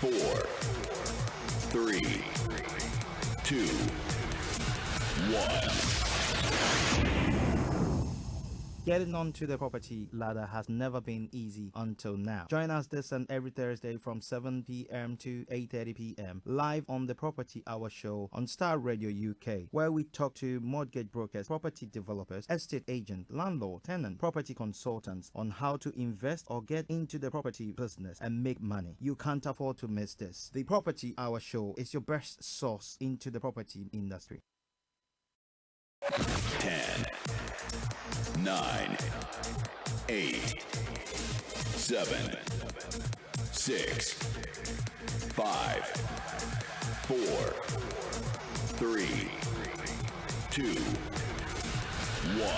4, 3, 2, 1. Getting onto the property ladder has never been easy until now. Join us this and every Thursday from 7 p.m. to 8:30 p.m. live on the Property Hour Show on Starr Radio UK, where we talk to mortgage brokers, property developers, estate agents, landlord, tenant, property consultants on how to invest or get into the property business and make money. You can't afford to miss this. The Property Hour Show is your best source into the property industry. 10, 9, 8, 7, 6, 5, 4, 3, 2, 1.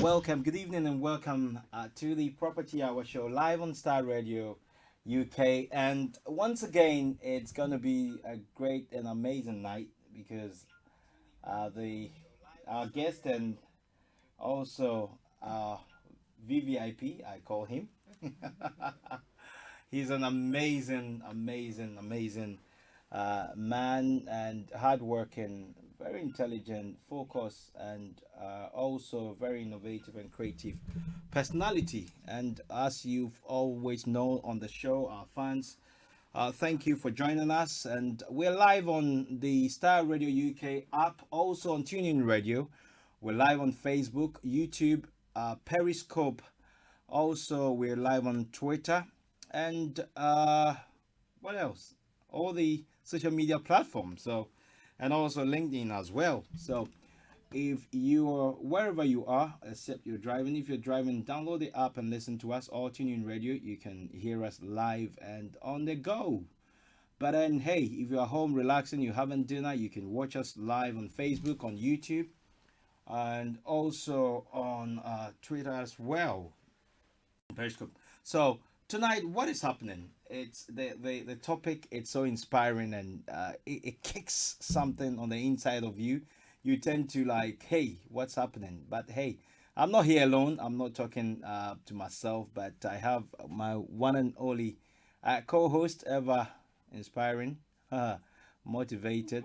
Welcome, good evening, and welcome to the Property Hour Show live on Starr Radio UK. And once again, it's gonna be a great and amazing night because our guest and also VVIP, I call him. He's an amazing man, and hardworking, very intelligent, focused, and also very innovative and creative personality. And as you've always known on the show, our fans, thank you for joining us. And we're live on the Starr Radio UK app, also on TuneIn Radio. We're live on Facebook, YouTube, Periscope. Also, we're live on Twitter, and what else? All the social media platforms. So, and also LinkedIn as well. So, if you are wherever you are, except you're driving, if you're driving, download the app and listen to us. Or TuneIn Radio, you can hear us live and on the go. But then, hey, if you're home relaxing, you're having dinner, you can watch us live on Facebook, on YouTube, and also on Twitter as well. Periscope. So tonight, what is happening? It's the topic. It's so inspiring, and it kicks something on the inside of you. You tend to like, hey, what's happening? But hey, I'm not here alone. I'm not talking to myself, but I have my one and only co-host, ever inspiring, motivated,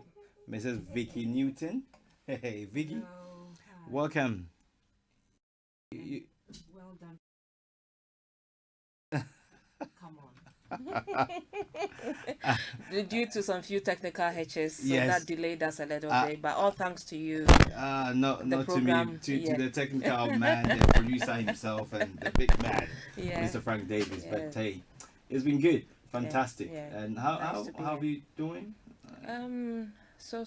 Mrs. Vicky Newton. Hey, Vicky. Hello. Hi. Welcome. Well done. Come on. Due to some few technical hitches, so Yes. that delayed us a little bit. But all thanks to you. Not to me, program, to yeah. the technical man, the producer himself, and the big man, Yeah. Mr. Frank Davis. Yeah. But hey, it's been good, fantastic. yeah. And Nice how to be are here. you doing? So.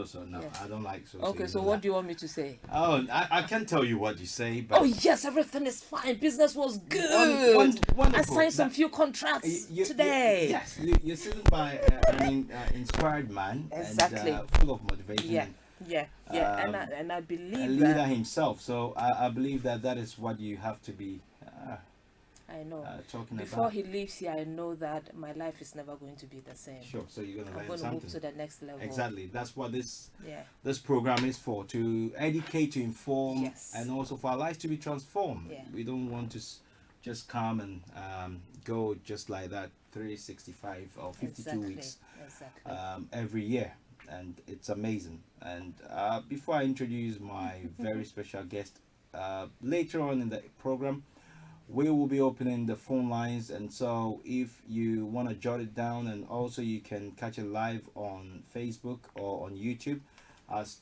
So no, Yeah. I don't like so. Okay, so what do you want me to say? Oh, I can't tell you what you say, but Oh yes, everything is fine. Business was good. wonderful. I signed some That- few contracts today. Yes, you're sitting by an inspired man, Exactly. and full of motivation. Yeah, yeah. Um, and I A believe leader that. himself. So I believe that is what you have to be I know. talking Before about. he leaves here, I know that my life is never going to be the same. Sure. So you're gonna I'm learn going to something. move to the next level. Exactly. That's what this Yeah. program is for: to educate, to inform, Yes. and also for our lives to be transformed. Yeah. We don't want to just come and go just like that 365 or 52 weeks Exactly. every year, and it's amazing. And before I introduce my very special guest, later on in the program, we will be opening the phone lines, and so if you want to jot it down, and also you can catch it live on Facebook or on YouTube as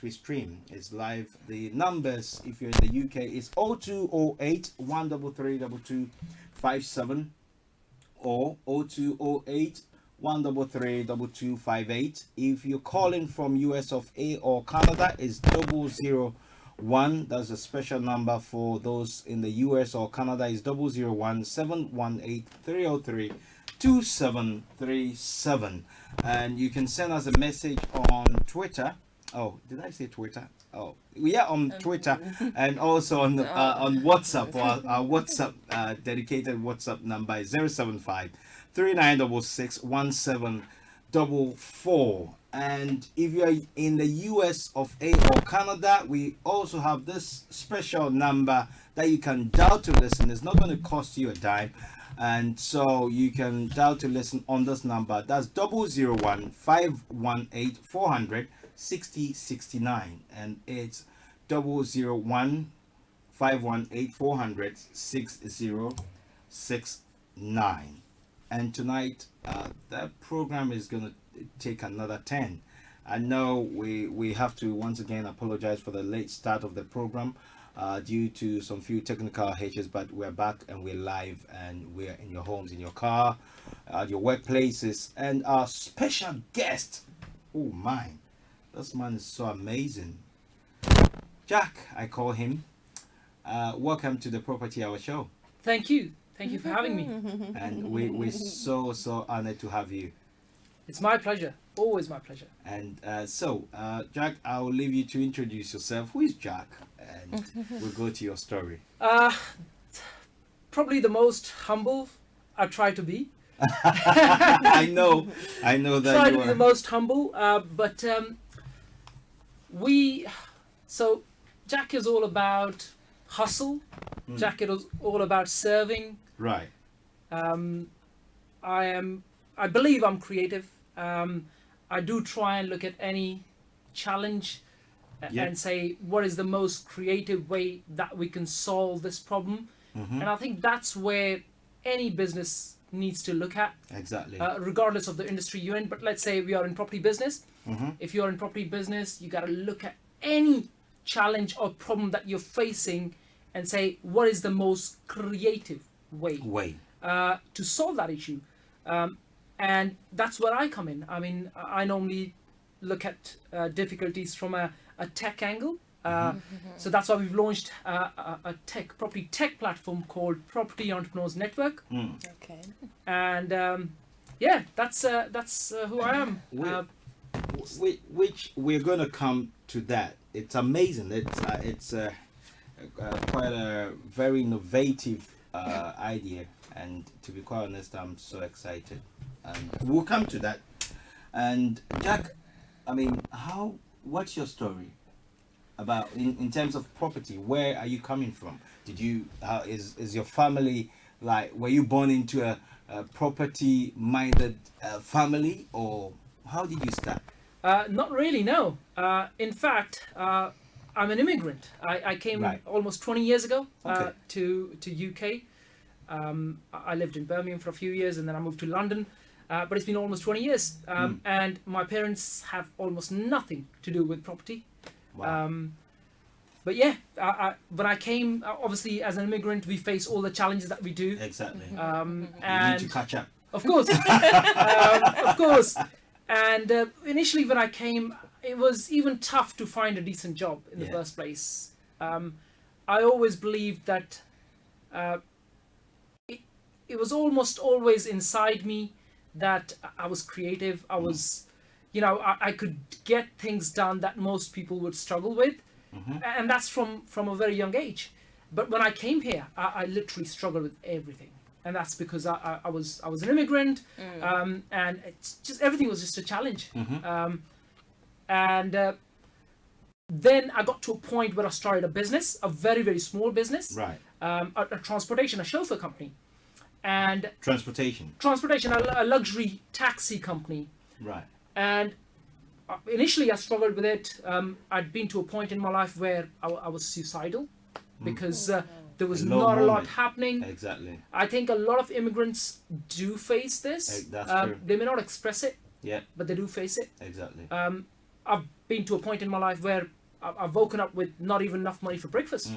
we stream is live. The numbers, if you're in the UK, is 0208 133 2257 or 0208 133 2258. If you're calling from US of A or Canada, it's 001. That's a special number for those in the US or Canada, is 001 718 303 2737. And you can send us a message on Twitter. Oh, did I say Twitter? Oh, yeah, on Twitter, and also on WhatsApp. Our WhatsApp dedicated WhatsApp number is 075 3966 444. And if you are in the US of A or Canada, we also have this special number that you can dial to listen. It's not going to cost you a dime, and so you can dial to listen on this number. That's 001-518-400-6069, and it's 001-518-400-6069. And tonight, that program is going to take another 10. I know we have to once again apologize for the late start of the program due to some few technical hitches, but we're back and we're live and we're in your homes, in your car, at your workplaces. And our special guest, oh my, this man is so amazing. Jack, I call him. Welcome to the Property Hour show. Thank you for having me. And we're so honored to have you. It's my pleasure, always my pleasure. And Jack, I'll leave you to introduce yourself. Who is Jack? And we'll go to your story. Probably the most humble I try to be. I know that Try you to be the are. most humble, but Jack is all about hustle. Jack is all about serving. Right. I believe I'm creative. I do try and look at any challenge Yep. and say, what is the most creative way that we can solve this problem? And I think that's where any business needs to look at, Exactly. regardless of the industry you're in. But let's say we are in property business. If you're in property business, you got to look at any challenge or problem that you're facing and say, what is the most creative way Way. to solve that issue? And that's where I come in. I mean, I normally look at difficulties from a tech angle. So that's why we've launched a property tech platform called Property Entrepreneurs Network. Okay. And that's who I am. Which we're going to come to that. It's amazing. It's quite a very innovative idea, and to be quite honest, I'm so excited. And we'll come to that. And Jack, I mean, what's your story about in terms of property? Where are you coming from? Did you is your family, like, were you born into a property minded family, or how did you start? Not really, no. In fact, I'm an immigrant. I came Right. almost 20 years ago Okay. to UK. I lived in Birmingham for a few years, and then I moved to London. But it's been almost 20 years. And my parents have almost nothing to do with property. Wow. But yeah, when I came, obviously as an immigrant, we face all the challenges that we do. Exactly. You And need to catch up. of course, of course. And initially when I came, it was even tough to find a decent job in the Yeah. first place. I always believed that it was almost always inside me that I was creative. I was, I could get things done that most people would struggle with. And that's from a very young age. But when I came here, I literally struggled with everything. And that's because I was an immigrant, and it's just everything was just a challenge. Then I got to a point where I started a business, a very, very small business, Right. a transportation, a chauffeur company, and Transportation. a luxury taxi company. Right. And initially I struggled with it. I'd been to a point in my life where I was suicidal because there was A low not a lot moment. happening. Exactly. I think a lot of immigrants do face this. That's true. They may not express it, Yeah. but they do face it. Exactly. I've been to a point in my life where I've woken up with not even enough money for breakfast.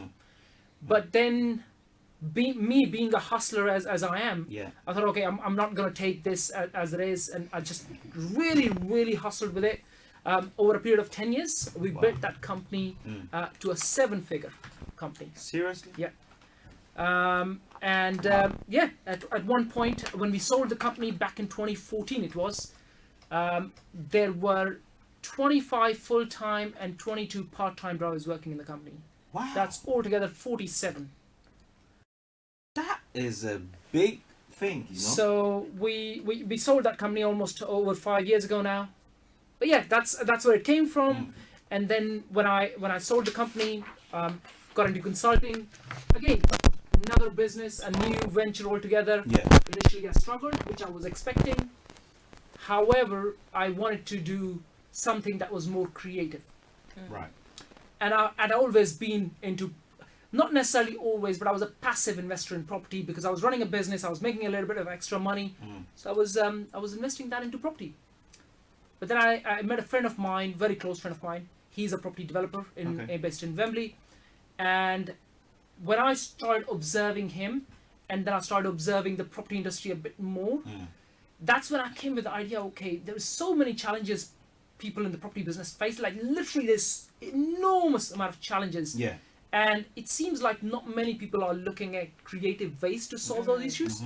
But then, being a hustler as I am, Yeah. I thought, okay, I'm not going to take this as it is. And I just really, really hustled with it. Over a period of 10 years, we built that company to a 7-figure company. Seriously? Yeah. At one point, when we sold the company back in 2014, it was, there were 25 full-time and 22 part-time drivers working in the company. Wow. That's altogether 47. That is a big think, you know. So we sold that company almost over 5 years ago now. But yeah, that's where it came from. And then when I sold the company, got into consulting. Again, another business, a new venture altogether. Yeah. Initially, I struggled, which I was expecting. However, I wanted to do something that was more creative. Right. And I'd always been into, not necessarily always, but I was a passive investor in property because I was running a business. I was making a little bit of extra money, so I was investing that into property. But then I met a friend of mine, very close friend of mine. He's a property developer based in Wembley, and when I started observing him, and then I started observing the property industry a bit more, that's when I came with the idea. Okay, there's so many challenges people in the property business face, like literally this enormous amount of challenges. Yeah. And it seems like not many people are looking at creative ways to solve those issues.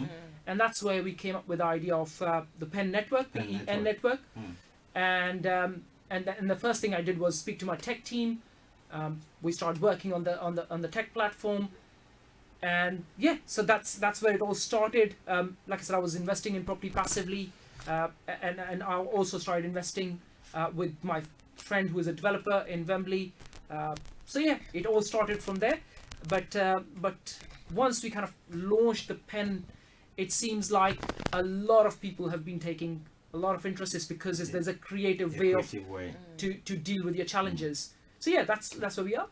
And that's where we came up with the idea of the PEN network, the EN network. And the first thing I did was speak to my tech team. We started working on the tech platform. And yeah, so that's where it all started. Like I said, I was investing in property passively, and I also started investing with my friend who is a developer in Wembley. So yeah, it all started from there. But once we kind of launched the pen, it seems like a lot of people have been taking a lot of interest, is because there's a creative way to deal with your challenges. So yeah, that's where we are.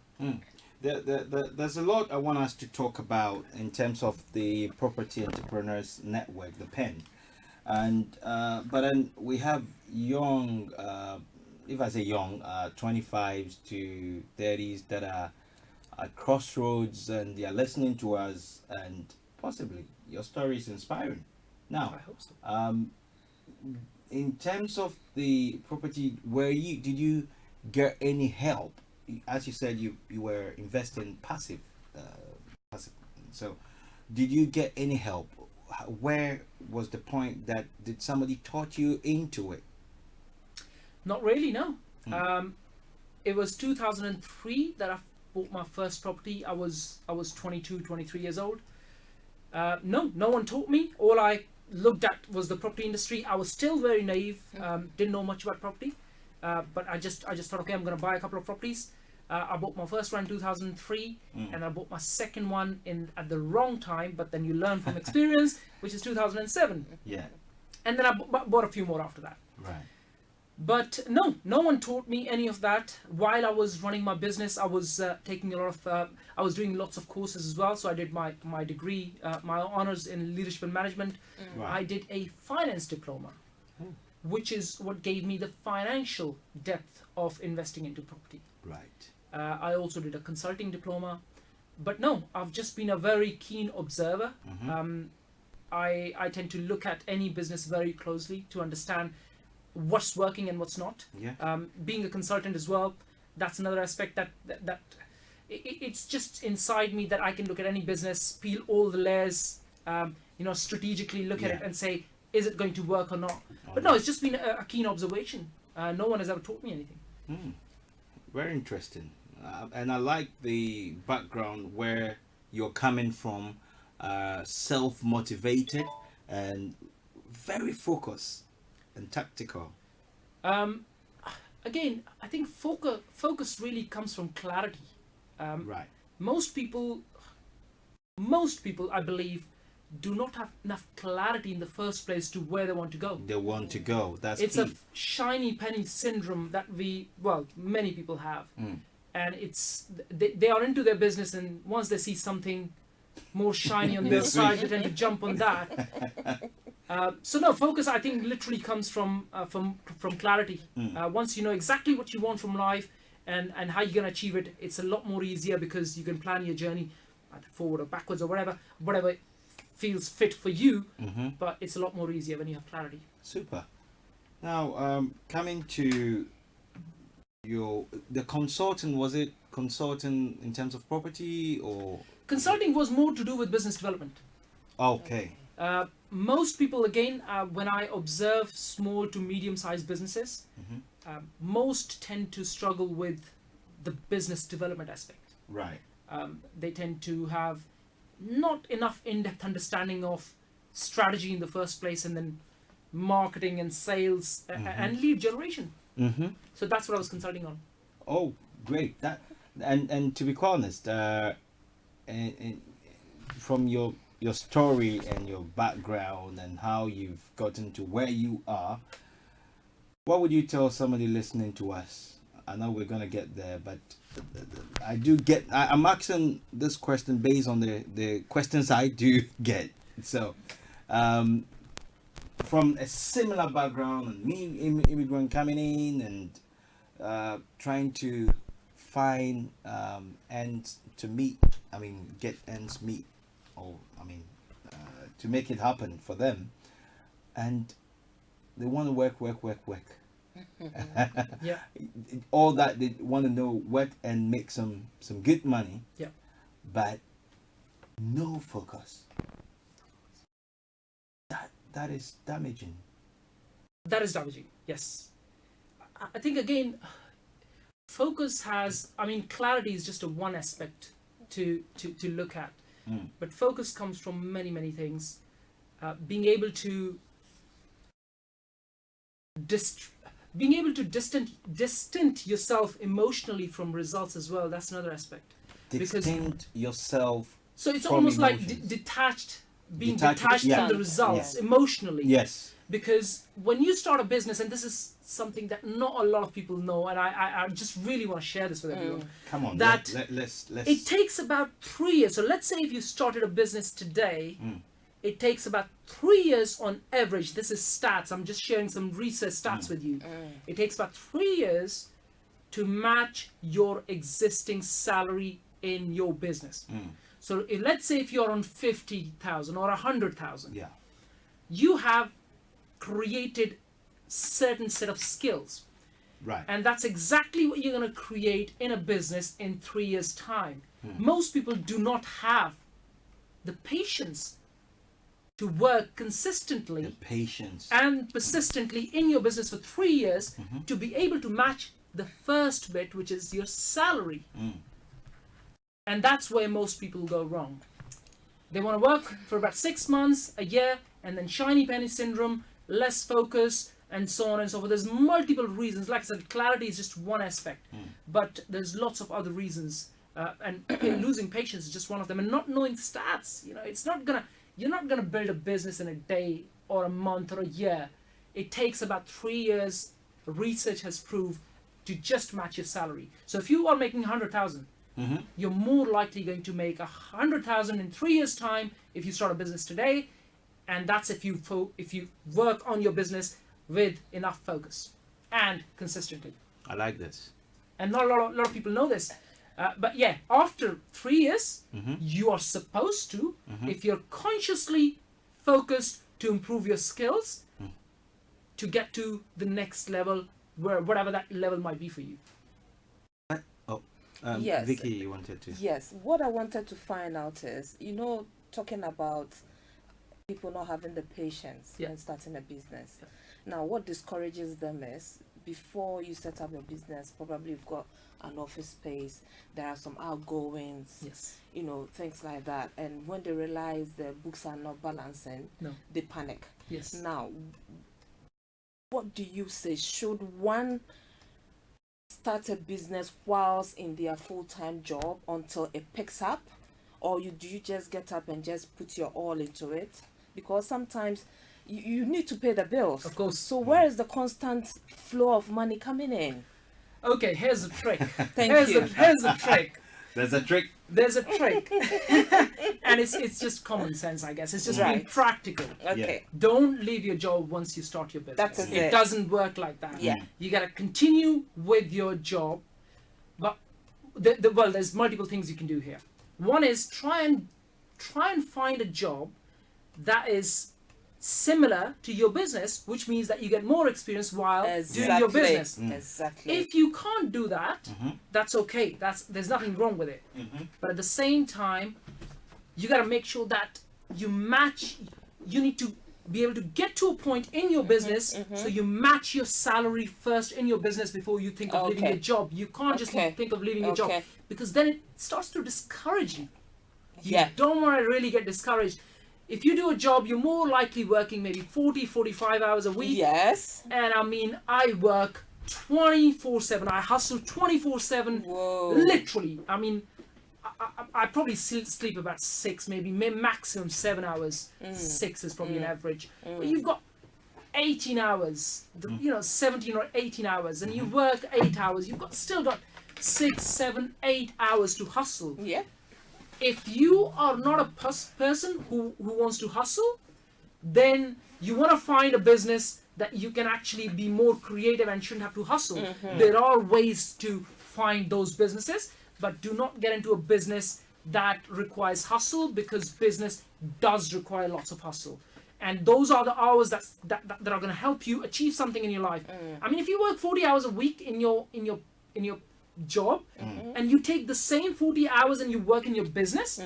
There's a lot I want us to talk about in terms of the Property Entrepreneurs Network, the PEN, and but then we have young, if I say young, 25s to 30s that are at crossroads and they are listening to us, and possibly your story is inspiring. Now, I hope so. In terms of the property, did you get any help? As you said, you were investing passive. So did you get any help? Where was the point that did somebody taught you into it? Not really, no. It was 2003 that I bought my first property. I was 22, 23 years old. No one taught me. All I looked at was the property industry. I was still very naive, didn't know much about property. But I just thought, okay, I'm going to buy a couple of properties. I bought my first one in 2003, and I bought my second one at the wrong time, but then you learn from experience, which is 2007. Yeah. And then I bought a few more after that. Right. But no one taught me any of that. While I was running my business, I was taking a lot of, I was doing lots of courses as well. So I did my degree, my honors in leadership and management. Right. I did a finance diploma, which is what gave me the financial depth of investing into property. Right. I also did a consulting diploma, but no, I've just been a very keen observer. I tend to look at any business very closely to understand what's working and what's not. Yeah. Being a consultant as well, that's another aspect that it's just inside me, that I can look at any business, peel all the layers, strategically look at it and say, is it going to work or not? But no, it's just been a keen observation. No one has ever taught me anything. Very interesting. And I like the background where you're coming from, self-motivated and very focused and tactical. Again, I think focus really comes from clarity. Right. Most people, I believe, do not have enough clarity in the first place to where they want to go. They want to go. It's key. a shiny penny syndrome that many people have. And they are into their business, and once they see something more shiny on the other side, they tend to jump on that. So no, focus, I think, literally comes from clarity. Once you know exactly what you want from life and how you're going to achieve it, it's a lot more easier, because you can plan your journey either forward or backwards or whatever feels fit for you. But it's a lot more easier when you have clarity. Super. Now, coming to the consultant, was it consultant in terms of property or? Consulting was more to do with business development. Okay. Most people, again, when I observe small to medium-sized businesses, most tend to struggle with the business development aspect. Right. They tend to have not enough in-depth understanding of strategy in the first place, and then marketing and sales and lead generation. So that's what I was consulting on. Oh, great! That and to be quite honest, and from your story and your background and how you've gotten to where you are, what would you tell somebody listening to us? I know we're gonna get there, but I'm asking this question based on the questions I do get. So, from a similar background, and me immigrant coming in and trying to find ends to meet. I mean, get ends meet, or to make it happen for them, and they want to work. Yeah. All that they want to know, work and make some good money. Yeah. But no focus. That is damaging. That is damaging. Yes. I think again, focus has. I mean, clarity is just a one aspect to look at, but focus comes from many things. Being able to distant yourself emotionally from results as well. That's another aspect. Distinct yourself. So it's from almost like emotions. detached, being Detached, detached yeah. from the results Yeah. emotionally. Yes. Because when you start a business, and this is something that not a lot of people know, and I just really want to share this with everyone. Come on. That let's. It takes about 3 years. So let's say if you started a business today, it takes about 3 years on average. This is stats. I'm just sharing some research stats with you. It takes about 3 years to match your existing salary in your business. So let's say if you're on 50,000 or 100,000, Yeah. you have created certain set of skills. Right. And that's exactly what you're going to create in a business in 3 years' time. Most people do not have the patience to work consistently The patience. and persistently in your business for 3 years to be able to match the first bit, which is your salary. And that's where most people go wrong. They want to work for about 6 months, a year, and then shiny penny syndrome, less focus, and so on and so forth. There's multiple reasons. Like I said, clarity is just one aspect, but there's lots of other reasons. And losing patience is just one of them. And not knowing stats, you're not gonna build a business in a day or a month or a year. It takes about 3 years. Research has proved to just match your salary. So if you are making 100,000, you're more likely going to make 100,000 in 3 years' time if you start a business today, and that's if you work on your business with enough focus and consistently. I like this. And not a lot of people know this, but yeah, after 3 years, you are supposed to, if you're consciously focused to improve your skills, to get to the next level, whatever that level might be for you. Yes. Vicky, you wanted to. Yes, what I wanted to find out is, talking about people not having the patience when starting a business. Now, what discourages them is, before you set up your business, probably you've got an office space, there are some outgoings, things like that. And when they realize the books are not balancing, they panic. Yes. Now, what do you say? Should one start a business whilst in their full-time job until it picks up, or do you just get up and just put your all into it? Because sometimes you need to pay the bills. Of course. So where is the constant flow of money coming in? Okay, here's a trick. Thank you. Here's a trick. There's a trick. There's a trick. And it's just common sense, I guess. It's just being practical. Okay. Don't leave your job once you start your business. That is It it. doesn't work like that. Yeah. You gotta continue with your job, but there's multiple things you can do here. One is try and find a job that is similar to your business, which means that you get more experience while doing your business. Exactly. If you can't do that, that's okay. There's nothing wrong with it. But at the same time, you got to make sure that you match. You need to be able to get to a point in your business so you match your salary first in your business before you think of leaving your job. You can't just think of leaving your job, because then it starts to discourage you. You don't want to really get discouraged. if you do a job, you're more likely working maybe 40, 45 hours a week. Yes. And I mean, I work 24/7. I hustle 24/7. Whoa. Literally. I mean, I probably sleep about 6, maybe maximum 7 hours. 6 is probably an average. But you've got 18 hours, 17 or 18 hours, and you work 8 hours. You've still got 6, 7, 8 hours to hustle. Yeah. If you are not a person who wants to hustle, then you want to find a business that you can actually be more creative and shouldn't have to hustle. There are ways to find those businesses, but do not get into a business that requires hustle, because business does require lots of hustle. And those are the hours that are going to help you achieve something in your life. I mean, if you work 40 hours a week in your job, and you take the same 40 hours and you work in your business,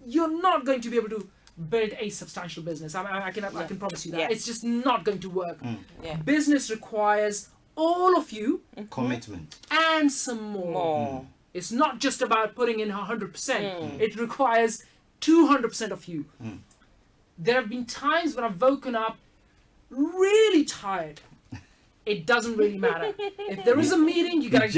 you're not going to be able to build a substantial business. I can promise you that. Yeah. It's just not going to work. Yeah. Business requires all of you Commitment. and some more. It's not just about putting in 100%. It requires 200% of you. There have been times when I've woken up really tired. It doesn't really matter. If there is a meeting, you gotta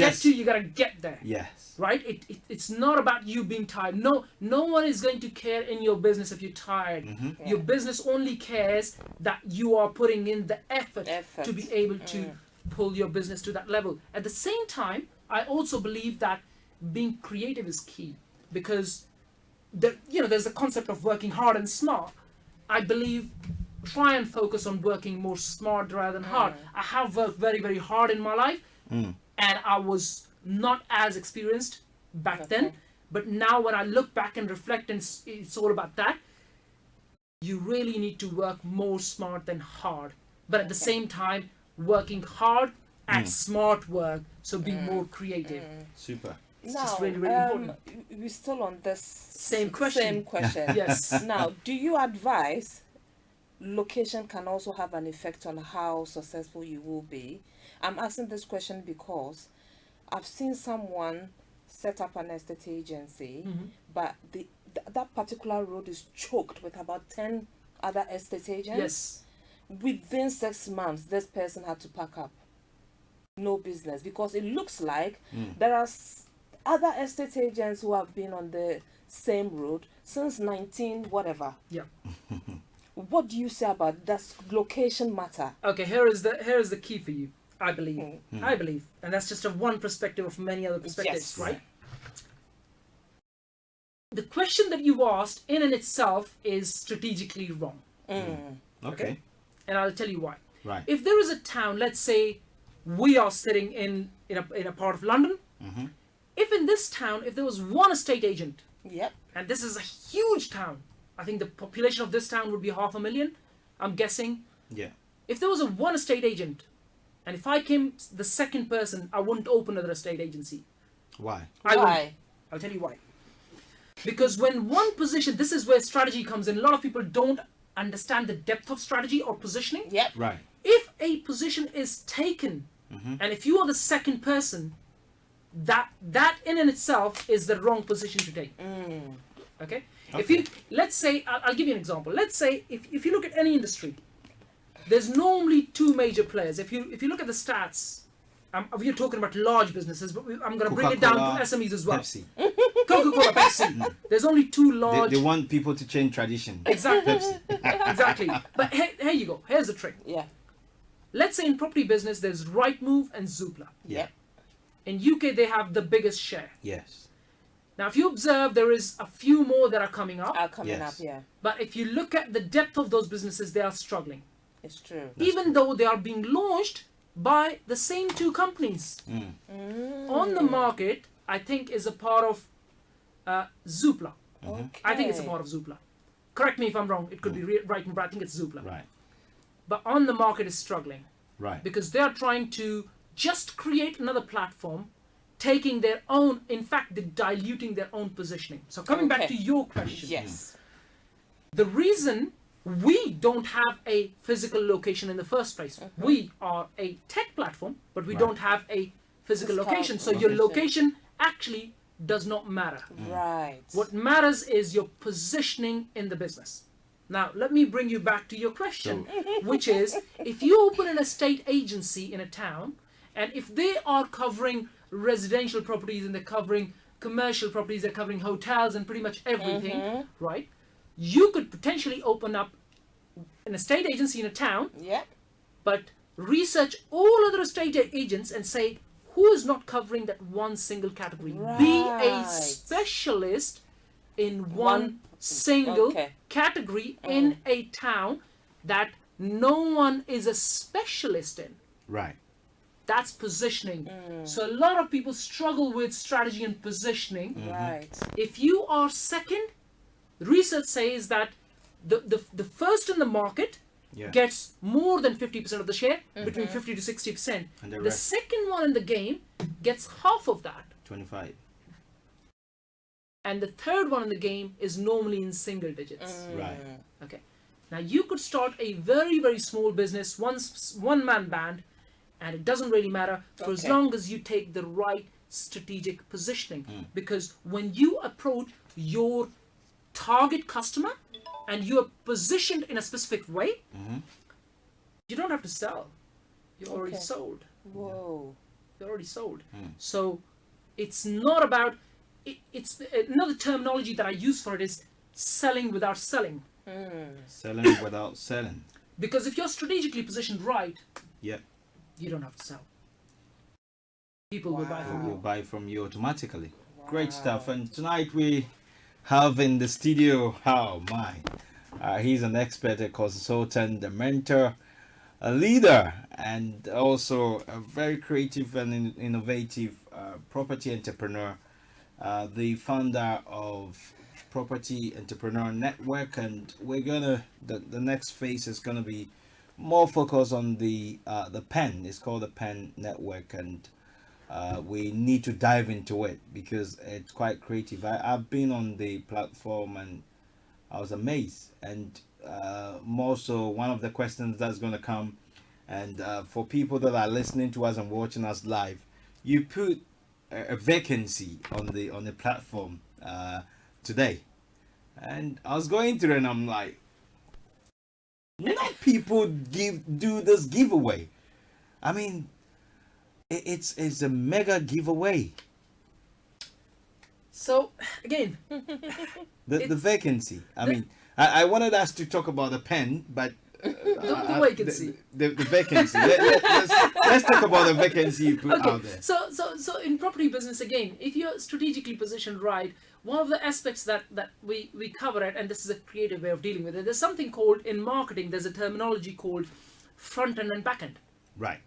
get there. Yes. Right? It's not about you being tired. No one is going to care in your business if you're tired. Your business only cares that you are putting in the effort. To be able to pull your business to that level. At the same time, I also believe that being creative is key, because there's the concept of working hard and smart. I believe try and focus on working more smart rather than hard. I have worked very, very hard in my life, and I was not as experienced back then. But now when I look back and reflect, and it's all about that, you really need to work more smart than hard. But at the same time, working hard and smart work, so be more creative. Super. It's Now, just really, really important. we're still on this Same question. Yes. Now, do you advise location can also have an effect on how successful you will be? I'm asking this question because I've seen someone set up an estate agency, but that particular road is choked with about 10 other estate agents. Yes. Within 6 months, this person had to pack up. No business, because it looks like there are other estate agents who have been on the same road since 19 whatever. Yeah. What do you say about does location matter? Okay, here is the key for you, I believe. I believe. And that's just one perspective of many other perspectives, Yes. right? The question that you asked in and itself is strategically wrong. Okay. And I'll tell you why. Right. If there is a town, let's say we are sitting in a part of London, if in this town, if there was one estate agent, Yep. and this is a huge town, I think the population of this town would be 500,000, I'm guessing. Yeah. If there was a one estate agent, and if I came the second person, I wouldn't open another estate agency. Why? I Why? wouldn't. I'll tell you why. Because when one position, this is where strategy comes in. A lot of people don't understand the depth of strategy or positioning. Yep. Right. If a position is taken, and if you are the second person, that in and itself is the wrong position to take. Okay? If you, let's say, I'll give you an example. Let's say if you look at any industry, there's normally two major players. If you look at the stats, we're talking about large businesses, but I'm going to bring it down to SMEs as well. Pepsi. Coca-Cola, Pepsi. There's only two large. They want people to change tradition. Exactly. Pepsi. Exactly. But here you go. Here's the trick. Yeah. Let's say in property business, there's Rightmove and Zoopla. Yep. In UK, they have the biggest share. Yes. Now, if you observe, there is a few more that are coming up. Are coming Yes. up, yeah. But if you look at the depth of those businesses, they are struggling. It's true. Even though they are being launched by the same two companies. On the market, I think is a part of Zoopla. Okay. I think it's a part of Zoopla. Correct me if I'm wrong. It could be Rightmove, but I think it's Zoopla. Right. But on the market is struggling. Right. Because they are trying to just create another platform, taking their own, in fact, they're diluting their own positioning. So coming back Okay. to your question. Yes. The reason we don't have a physical location in the first place, we are a tech platform, but we Right. don't have a physical location. So your location actually does not matter. Right. What matters is your positioning in the business. Now, let me bring you back to your question, which is, if you open an estate agency in a town, and if they are covering residential properties and they're covering commercial properties, they're covering hotels and pretty much everything, right? You could potentially open up an estate agency in a town, but research all other estate agents and say, who is not covering that one single category? Be a specialist in one single category in a town that no one is a specialist in. Right. That's positioning. So a lot of people struggle with strategy and positioning. Right. If you are second, research says that the first in the market gets more than 50% of the share, between 50 to 60%. And the rest, second one in the game gets half of that. 25. And the third one in the game is normally in single digits. Right. Okay. Now you could start a very, very small business, one-man band, and it doesn't really matter for as long as you take the right strategic positioning. Because when you approach your target customer and you are positioned in a specific way, you don't have to sell. You're already sold. Whoa. You're already sold. So it's not about, it's another terminology that I use for it is selling without selling. Selling without selling. Because if you're strategically positioned right, Yeah. you don't have to sell. People will buy from Will you. buy from you automatically. Great stuff. And tonight we have in the studio, he's an expert, a consultant, a mentor, a leader, and also a very creative and innovative property entrepreneur, the founder of Property Entrepreneur Network. And we're gonna, the next phase is gonna be more focus on the pen. It's called the Pen Network, and we need to dive into it because it's quite creative. I've been on the platform and I was amazed. And more so, one of the questions that's going to come, and for people that are listening to us and watching us live, you put a vacancy on the platform today, and I was going through and I'm like, not people do this giveaway. I mean, it's a mega giveaway. So again, The vacancy. I mean, I wanted us to talk about the pen, but the vacancy. The vacancy. Let's talk about the vacancy you put out there. So in property business, again, if you're strategically positioned right, one of the aspects that we cover it, and this is a creative way of dealing with it, there's something called, in marketing, there's a terminology called front end and back end. Right.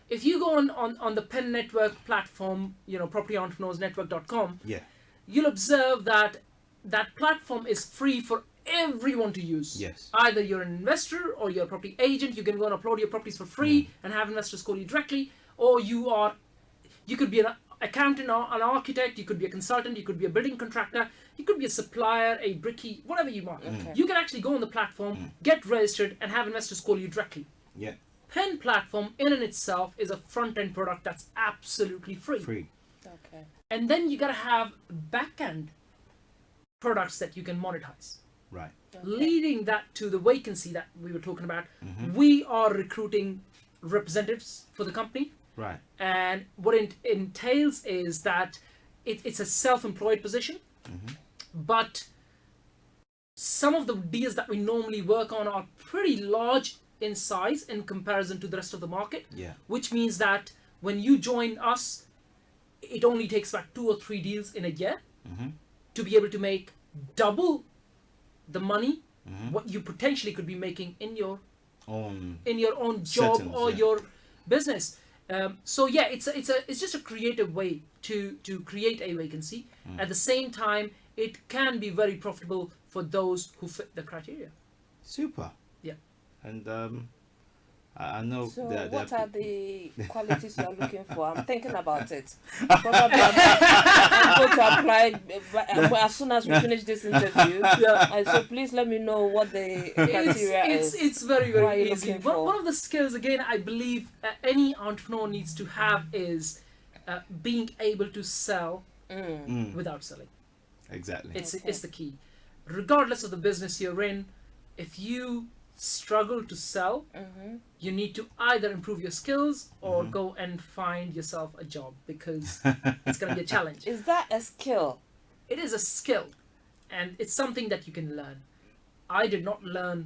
If you go on the Pen Network platform, propertyentrepreneursnetwork.com, you'll observe that platform is free for everyone to use. Yes. Either you're an investor or you're a property agent, you can go and upload your properties for free and have investors call you directly, or you could be an accountant or an architect, you could be a consultant, you could be a building contractor, you could be a supplier, a brickie, whatever you want. You can actually go on the platform, get registered, and have investors call you directly. Yeah. Pen platform in and itself is a front-end product that's absolutely free. Okay. And then you gotta have back-end products that you can monetize. Right. Leading that to the vacancy that we were talking about, we are recruiting representatives for the company. Right. And what it entails is that it's a self-employed position, but some of the deals that we normally work on are pretty large in size in comparison to the rest of the market. Yeah. Which means that when you join us, it only takes about 2 or 3 deals in a year to be able to make double the money what you potentially could be making in your own job settings, or your business. So yeah, it's just a creative way to create a vacancy. At the same time, it can be very profitable for those who fit the criteria. Super. Yeah. And I know So that what are the qualities you're looking for? I'm thinking about it. Probably I'm going to apply as soon as we finish this interview. And so please let me know what the criteria is. It's very, What are very you easy. looking for? One of the skills, again, I believe any entrepreneur needs to have is being able to sell without selling. exactly. It's the key. Regardless of the business you're in, if you struggle to sell, Mm-hmm. you need to either improve your skills or go and find yourself a job, because it's going to be a challenge. Is that a skill? It is a skill, and it's something that you can learn. I did not learn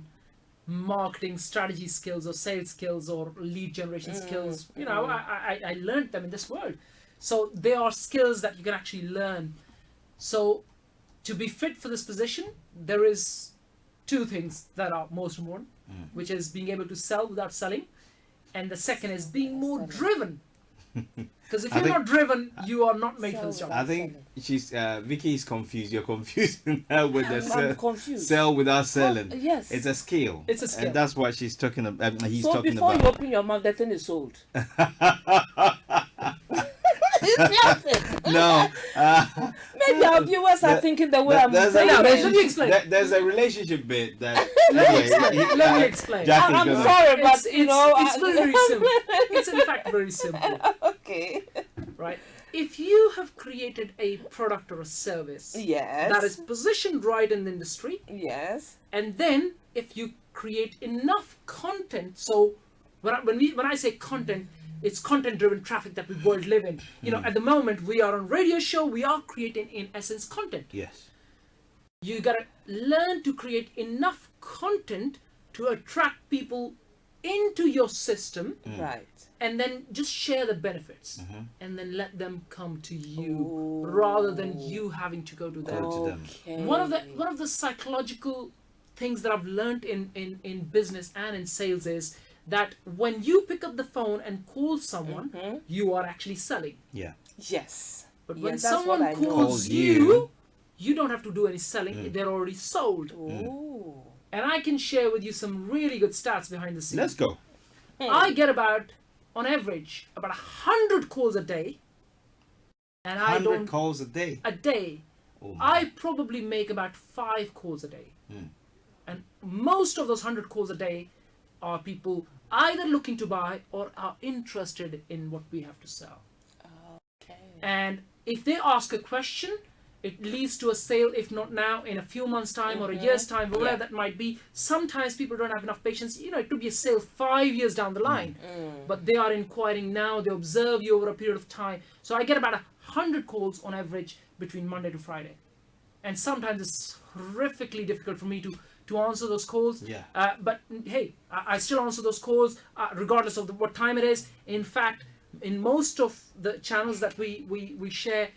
marketing strategy skills or sales skills or lead generation skills. You know, I learned them in this world. So they are skills that you can actually learn. So to be fit for this position, there is two things that are most important, which is being able to sell without selling, and the second is being more driven. Because if you're not driven, you are not made for this job. I think she's Vicky is confused. You're confusing her with the I'm confused. sell without selling. Yes. It's a skill. It's a skill. And that's what she's talking about. He's So talking before about. you open your mouth, the thing is sold. No. Maybe our viewers are thinking the way I'm saying No, it. let me explain. There's a relationship bit that. Let me explain. Jack is I'm gonna- sorry, but you know, it's very simple. It's in fact very simple, Okay. right? If you have created a product or a service Yes. that is positioned right in the industry, Yes. and then if you create enough content, so when I say content, it's content-driven traffic that we both live in. You know, at the moment we are on radio show, we are creating in essence content. Yes. You gotta learn to create enough content to attract people into your system, Right. and then just share the benefits, and then let them come to you rather than you having to go to them. Go to them. Okay. One of the psychological things that I've learned in business and in sales is that when you pick up the phone and call someone, you are actually selling. Yeah. Yes. But Yes, when that's someone what I know. calls Calls you, you don't have to do any selling. They're already sold. Ooh. And I can share with you some really good stats behind the scenes. Let's go. I get about, on average, about 100 calls a day. And I 100 don't calls a day. a day. Oh my. I probably make about 5 calls a day. And most of those 100 calls a day are people either looking to buy or are interested in what we have to sell. Okay. And if they ask a question, it leads to a sale, if not now, in a few months' time or a year's time, or whatever that might be. Sometimes people don't have enough patience. You know, it could be a sale 5 years down the line. But they are inquiring now, they observe you over a period of time. So I get about 100 calls on average between Monday to Friday. And sometimes it's horrifically difficult for me to answer those calls. Yeah. But hey, I still answer those calls regardless of what time it is. In fact, in most of the channels that we share,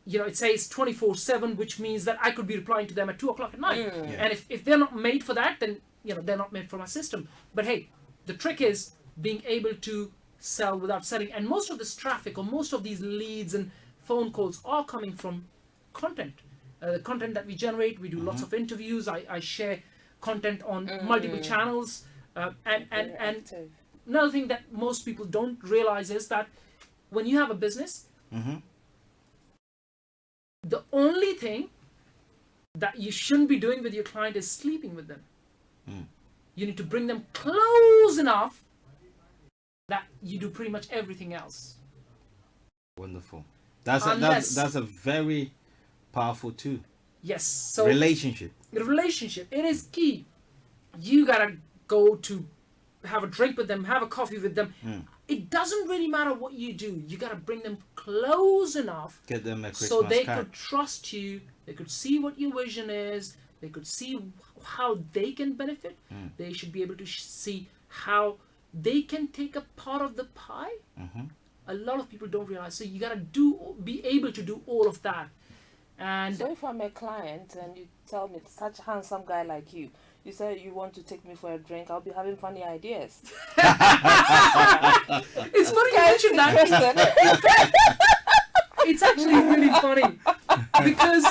you know, it says 24/7, which means that I could be replying to them at 2 o'clock at night. And if they're not made for that, then, you know, they're not made for my system. But hey, the trick is being able to sell without selling. And most of this traffic or most of these leads and phone calls are coming from content. The content that we generate, we do lots of interviews. I share content on multiple channels. And Active. another thing that most people don't realize is that when you have a business, the only thing that you shouldn't be doing with your client is sleeping with them. You need to bring them close enough that you do pretty much everything else. Wonderful. That's Unless- a very powerful tool. Yes. So Relationship. relationship, it is key. You gotta go to have a drink with them, have a coffee with them. It doesn't really matter what you do. You gotta bring them close enough Get them a Christmas so they card. could trust you. They could see what your vision is. They could see how they can benefit. They should be able to see how they can take a part of the pie. A lot of people don't realize. So you gotta be able to do all of that. And So if I'm a client and you tell me such a handsome guy like you say you want to take me for a drink, I'll be having funny ideas. it's funny you mentioned that. It's actually really funny because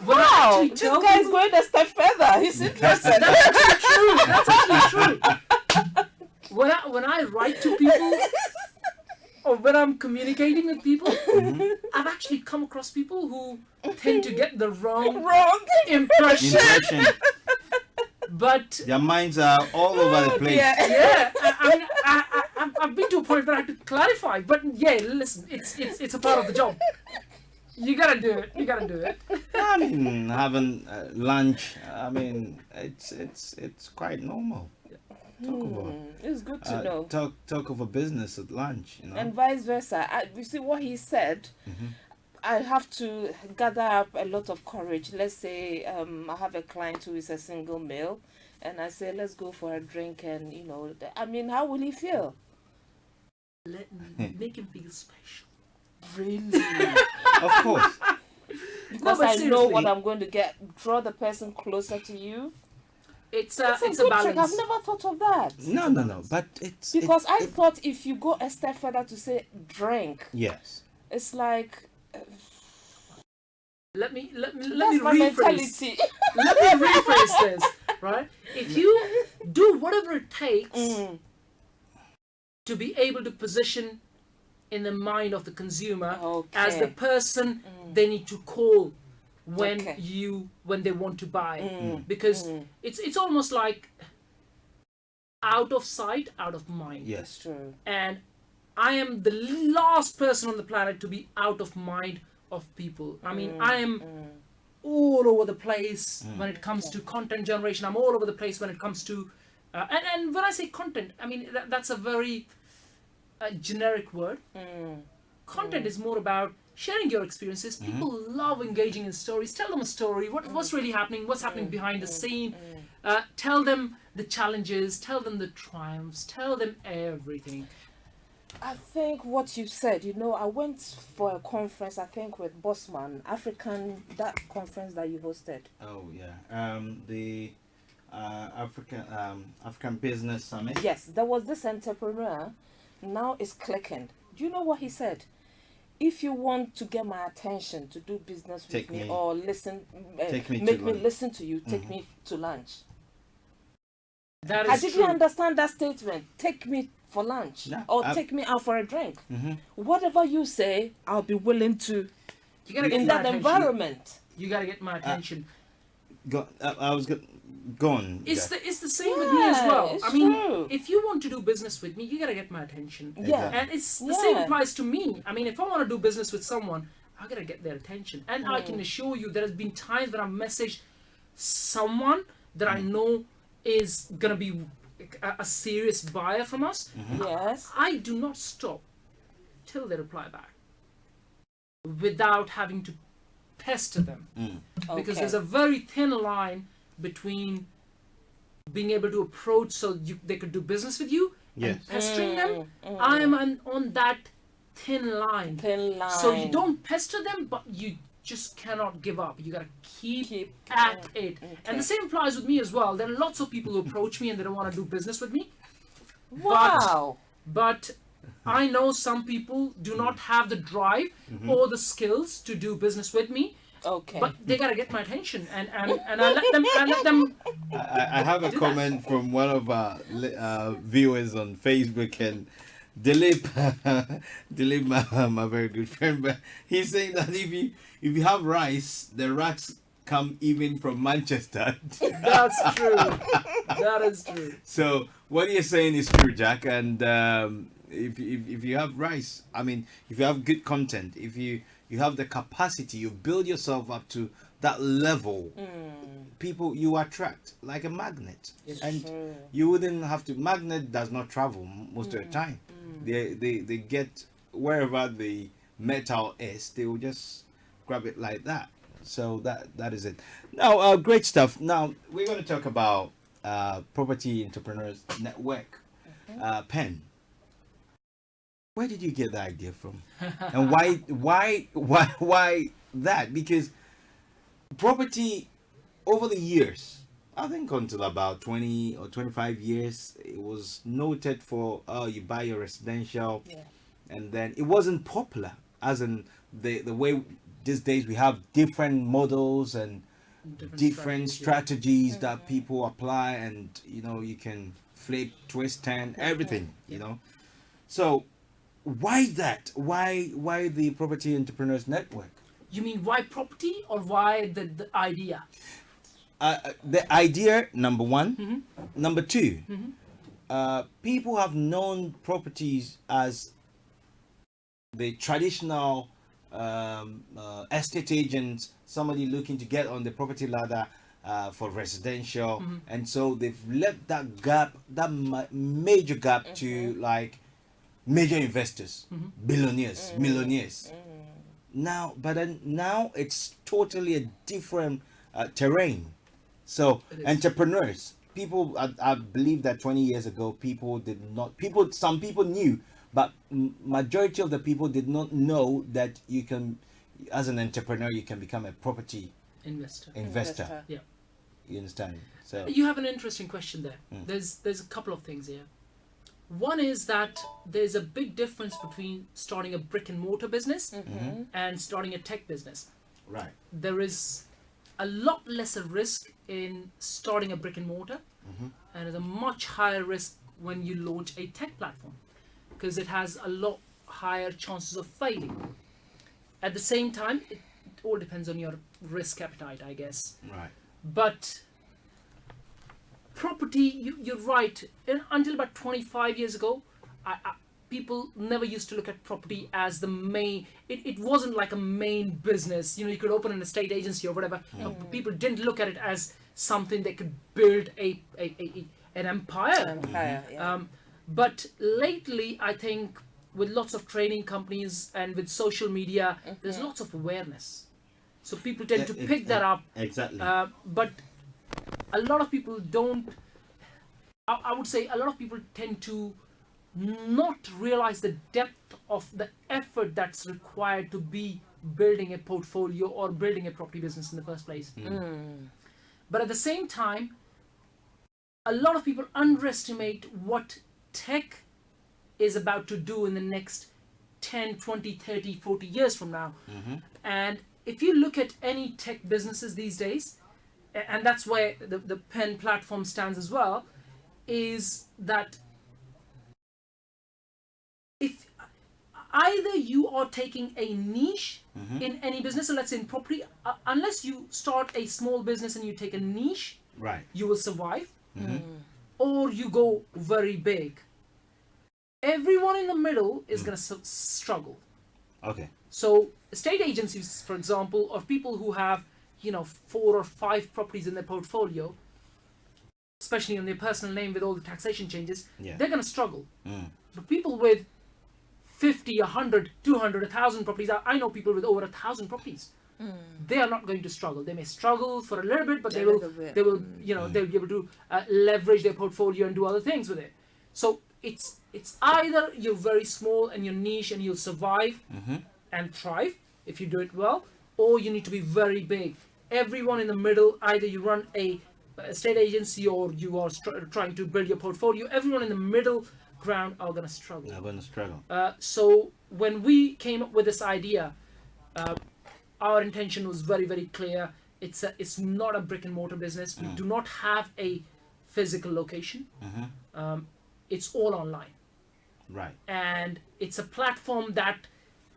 when I Wow, actually this tell guy's people, going a step further. He's interested. that's actually true. That's actually true. When I write to people or when I'm communicating with people, I've actually come across people who tend to get the wrong Wrong. Impression. but Their minds are all over the place. yeah, I mean, I've been to a point where I have to clarify. But yeah, listen, it's a part of the job. You gotta do it. You gotta do it. I mean, having lunch. I mean, it's quite normal. Talk over. It's good to know. Talk over business at lunch. You know. And vice versa. You see what he said. I have to gather up a lot of courage. Let's say I have a client who is a single male, and I say, let's go for a drink, and I mean, how will he feel? Make him feel special. Really? Of course. Because but I know seriously. what I'm going to get. Draw the person closer to you. It's It's a a good trick. balance. I've never thought of that. No. But it's Because I thought if you go a step further to say drink, yes. it's like Let me that's rephrase. my mentality. Let me rephrase this. Right? If you do whatever it takes to be able to position in the mind of the consumer as the Okay. person they need to call when Okay. when they want to buy, because it's almost like out of sight, out of mind. Yes. That's true. And I am the last person on the planet to be out of mind of people. I mean, I am all over the place when it comes to content generation. I'm all over the place when it comes to and when I say content, I mean that's a very generic word. Content is more about sharing your experiences. People love engaging in stories. Tell them a story. What's really happening? What's happening behind the scene? Tell them the challenges. Tell them the triumphs. Tell them everything. I think what you said, I went for a conference, I think with Bossman, that conference that you hosted. Oh yeah. The African Business Summit. Yes, there was this entrepreneur, now it's clicking. Do you know what he said? If you want to get my attention to do business with Take me me- or listen, take me to make me lunch. listen to you, take me to lunch. That I is didn't true. understand that statement. Take me for lunch Yeah, or I- take me out for a drink. Whatever you say, I'll be willing to You gotta get in my that attention. environment. You gotta get my attention. I was gone. It's the same with me as well. it's I mean, true. if you want to do business with me, you gotta get my attention. Yeah. And it's the same Yeah. applies to me. I mean, if I want to do business with someone, I gotta get their attention. And I can assure you, there has been times when I've messaged someone that I know is gonna be a serious buyer from us. Yes. I do not stop till they reply back without having to pester them. Because Okay. there's a very thin line between being able to approach so they could do business with you Yes. and pestering them. I'm on that thin line. Thin line. So you don't pester them, but you just cannot give up. You gotta keep at it. And the same applies with me as well. There are lots of people who approach me and they don't want to do business with me. Wow. But I know some people do not have the drive or the skills to do business with me. Okay. But they gotta get my attention, and I let them. I have a comment from one of our viewers on Facebook, and Dilip, my very good friend, but he's saying that if you have rice, the rats come even from Manchester. That's true. That is true. So what you're saying is true, Jack. And if you have rice, I mean, if you have good content, if you have the capacity, you build yourself up to that level, people you attract like a magnet. And true. you wouldn't have to. Magnet does not travel most of the time. They get wherever the metal is, they will just grab it like that. So that is it. Now, great stuff. Now we're going to talk about Property Entrepreneurs Network, PEN. Where did you get the idea from, and why that? Because property over the years, I think until about 20 or 25 years, it was noted for you buy your residential, and then it wasn't popular as in the way these days we have different models and different strategies that people apply, and you can flip, twist, turn, everything, so why that? Why the Property Entrepreneurs Network? You mean why property or why the idea? The idea, number one. Number two, people have known properties as the traditional estate agents, somebody looking to get on the property ladder for residential, and so they've left that gap, that major gap to like major investors, billionaires, millionaires. Now, but then now it's totally a different terrain. So entrepreneurs, people, I believe that 20 years ago, some people knew, but majority of the people did not know that you can, as an entrepreneur, you can become a property investor. Yeah. You understand? So You have an interesting question there. There's a couple of things here. One is that there's a big difference between starting a brick and mortar business and starting a tech business. right. There is a lot lesser risk in starting a brick and mortar, and there's a much higher risk when you launch a tech platform, because it has a lot higher chances of failing. At the same time, it all depends on your risk appetite, I guess. Right. But property, you're right. Until about 25 years ago, people never used to look at property as the main. It wasn't like a main business. You could open an estate agency or whatever. People didn't look at it as something that could build an empire. But lately, I think with lots of training companies and with social media, there's lots of awareness. So people tend to pick that up. Exactly. But a lot of people don't. I would say a lot of people tend to not realize the depth of the effort that's required to be building a portfolio or building a property business in the first place. But at the same time, a lot of people underestimate what tech is about to do in the next 10, 20, 30, 40 years from now. And if you look at any tech businesses these days, and that's where the Pen platform stands as well, is that if either you are taking a niche in any business, so let's say in property, unless you start a small business and you take a niche, right. you will survive, or you go very big. Everyone in the middle is going to struggle. Okay. So estate agencies, for example, or people who have 4 or 5 properties in their portfolio, especially on their personal name with all the taxation changes, they're going to struggle. But people with 50, 100, 200, 1,000 properties, I know people with over 1,000 properties, they are not going to struggle. They may struggle for a little bit, but they will they'll be able to leverage their portfolio and do other things with it. So it's either you're very small and you're niche and you'll survive and thrive if you do it well, or you need to be very big. Everyone in the middle, either you run a estate agency or you are trying to build your portfolio, everyone in the middle ground are going to struggle. So when we came up with this idea, our intention was very, very clear. It's not a brick and mortar business. We do not have a physical location. It's all online. Right. And it's a platform that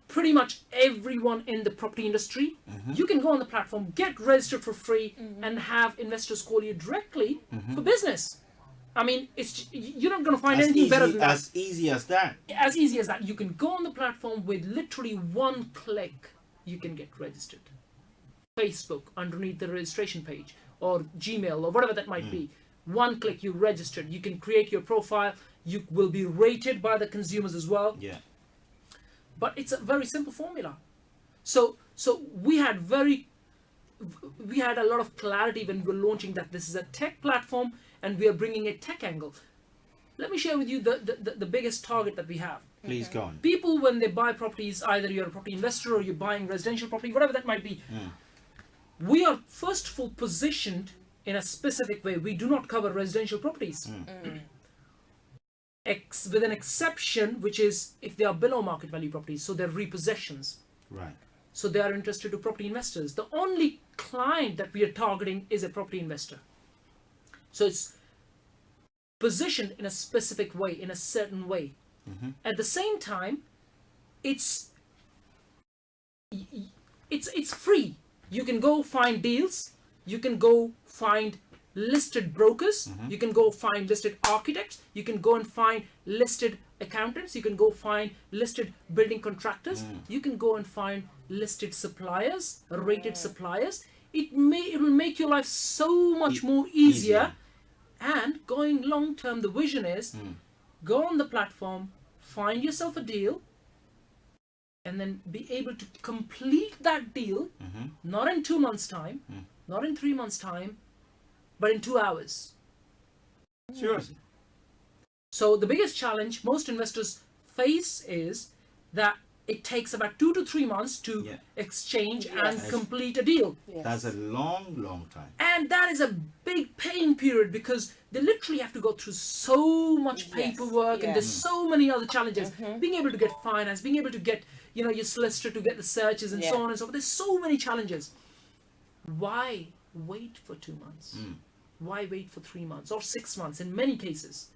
pretty much everyone in the property industry, you can go on the platform, get registered for free, and have investors call you directly for business. I mean, you're not going to find anything better than that. As easy as that. As easy as that. You can go on the platform with literally one click, you can get registered. Facebook, underneath the registration page, or Gmail, or whatever that might be. One click, you registered. You can create your profile. You will be rated by the consumers as well. Yeah. But it's a very simple formula. So we had a lot of clarity when we were launching that this is a tech platform and we are bringing a tech angle. Let me share with you the biggest target that we have. Please go on. People, when they buy properties, either you're a property investor or you're buying residential property, whatever that might be, we are first of all positioned in a specific way. We do not cover residential properties. With an exception, which is if they are below market value properties, so they're repossessions. Right. So they are interested to property investors. The only client that we are targeting is a property investor. So it's positioned in a specific way, in a certain way. At the same time, it's free. You can go find deals. You can go find listed brokers, you can go find listed architects, you can go and find listed accountants, you can go find listed building contractors, you can go and find listed suppliers, rated suppliers. It will make your life so much more easier. And going long term, the vision is go on the platform, find yourself a deal, and then be able to complete that deal, not in 2 months' time, not in 3 months' time, but in 2 hours. Seriously. So the biggest challenge most investors face is that it takes about 2 to 3 months to exchange and complete a deal. That's a long time. And that is a big pain period because they literally have to go through so much paperwork and there's so many other challenges. Being able to get finance, being able to get, your solicitor to get the searches and so on and so forth. There's so many challenges. Why wait for 2 months? Why wait for 3 months or 6 months in many cases?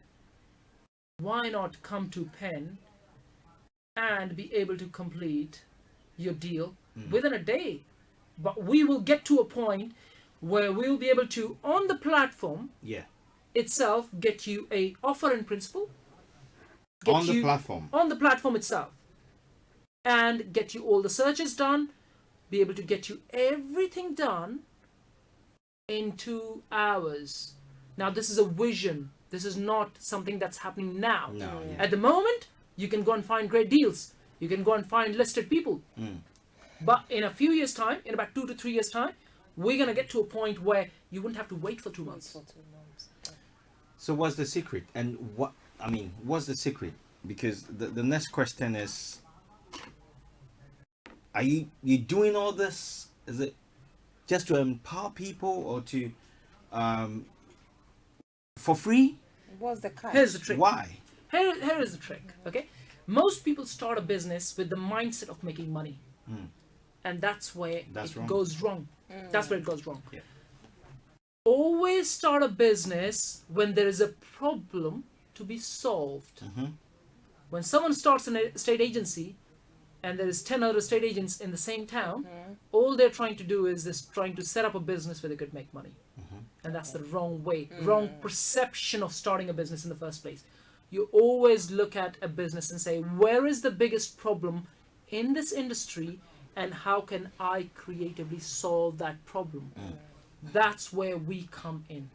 Why not come to pen and be able to complete your deal within a day? But we will get to a point where we'll be able to, on the platform itself, get you a offer in principle. On the platform? On the platform itself. And get you all the searches done, be able to get you everything done in 2 hours. Now, this is a vision. This is not something that's happening now. At the moment, you can go and find great deals. You can go and find listed people. But in a few years' time, in about 2 to 3 years' time, we're going to get to a point where you wouldn't have to wait for 2 months. So what's the secret? And what's the secret? Because the next question is, are you doing all this? Is it just to empower people or to for free? What's the catch? Here's the trick. Why? Here is the trick. Okay, most people start a business with the mindset of making money, and that's where it goes wrong. That's where it goes wrong. Always start a business when there is a problem to be solved. When someone starts an estate agency and there is 10 other estate agents in the same town, all they're trying to do is trying to set up a business where they could make money. And that's the wrong way, wrong perception of starting a business in the first place. You always look at a business and say, where is the biggest problem in this industry and how can I creatively solve that problem? That's where we come in.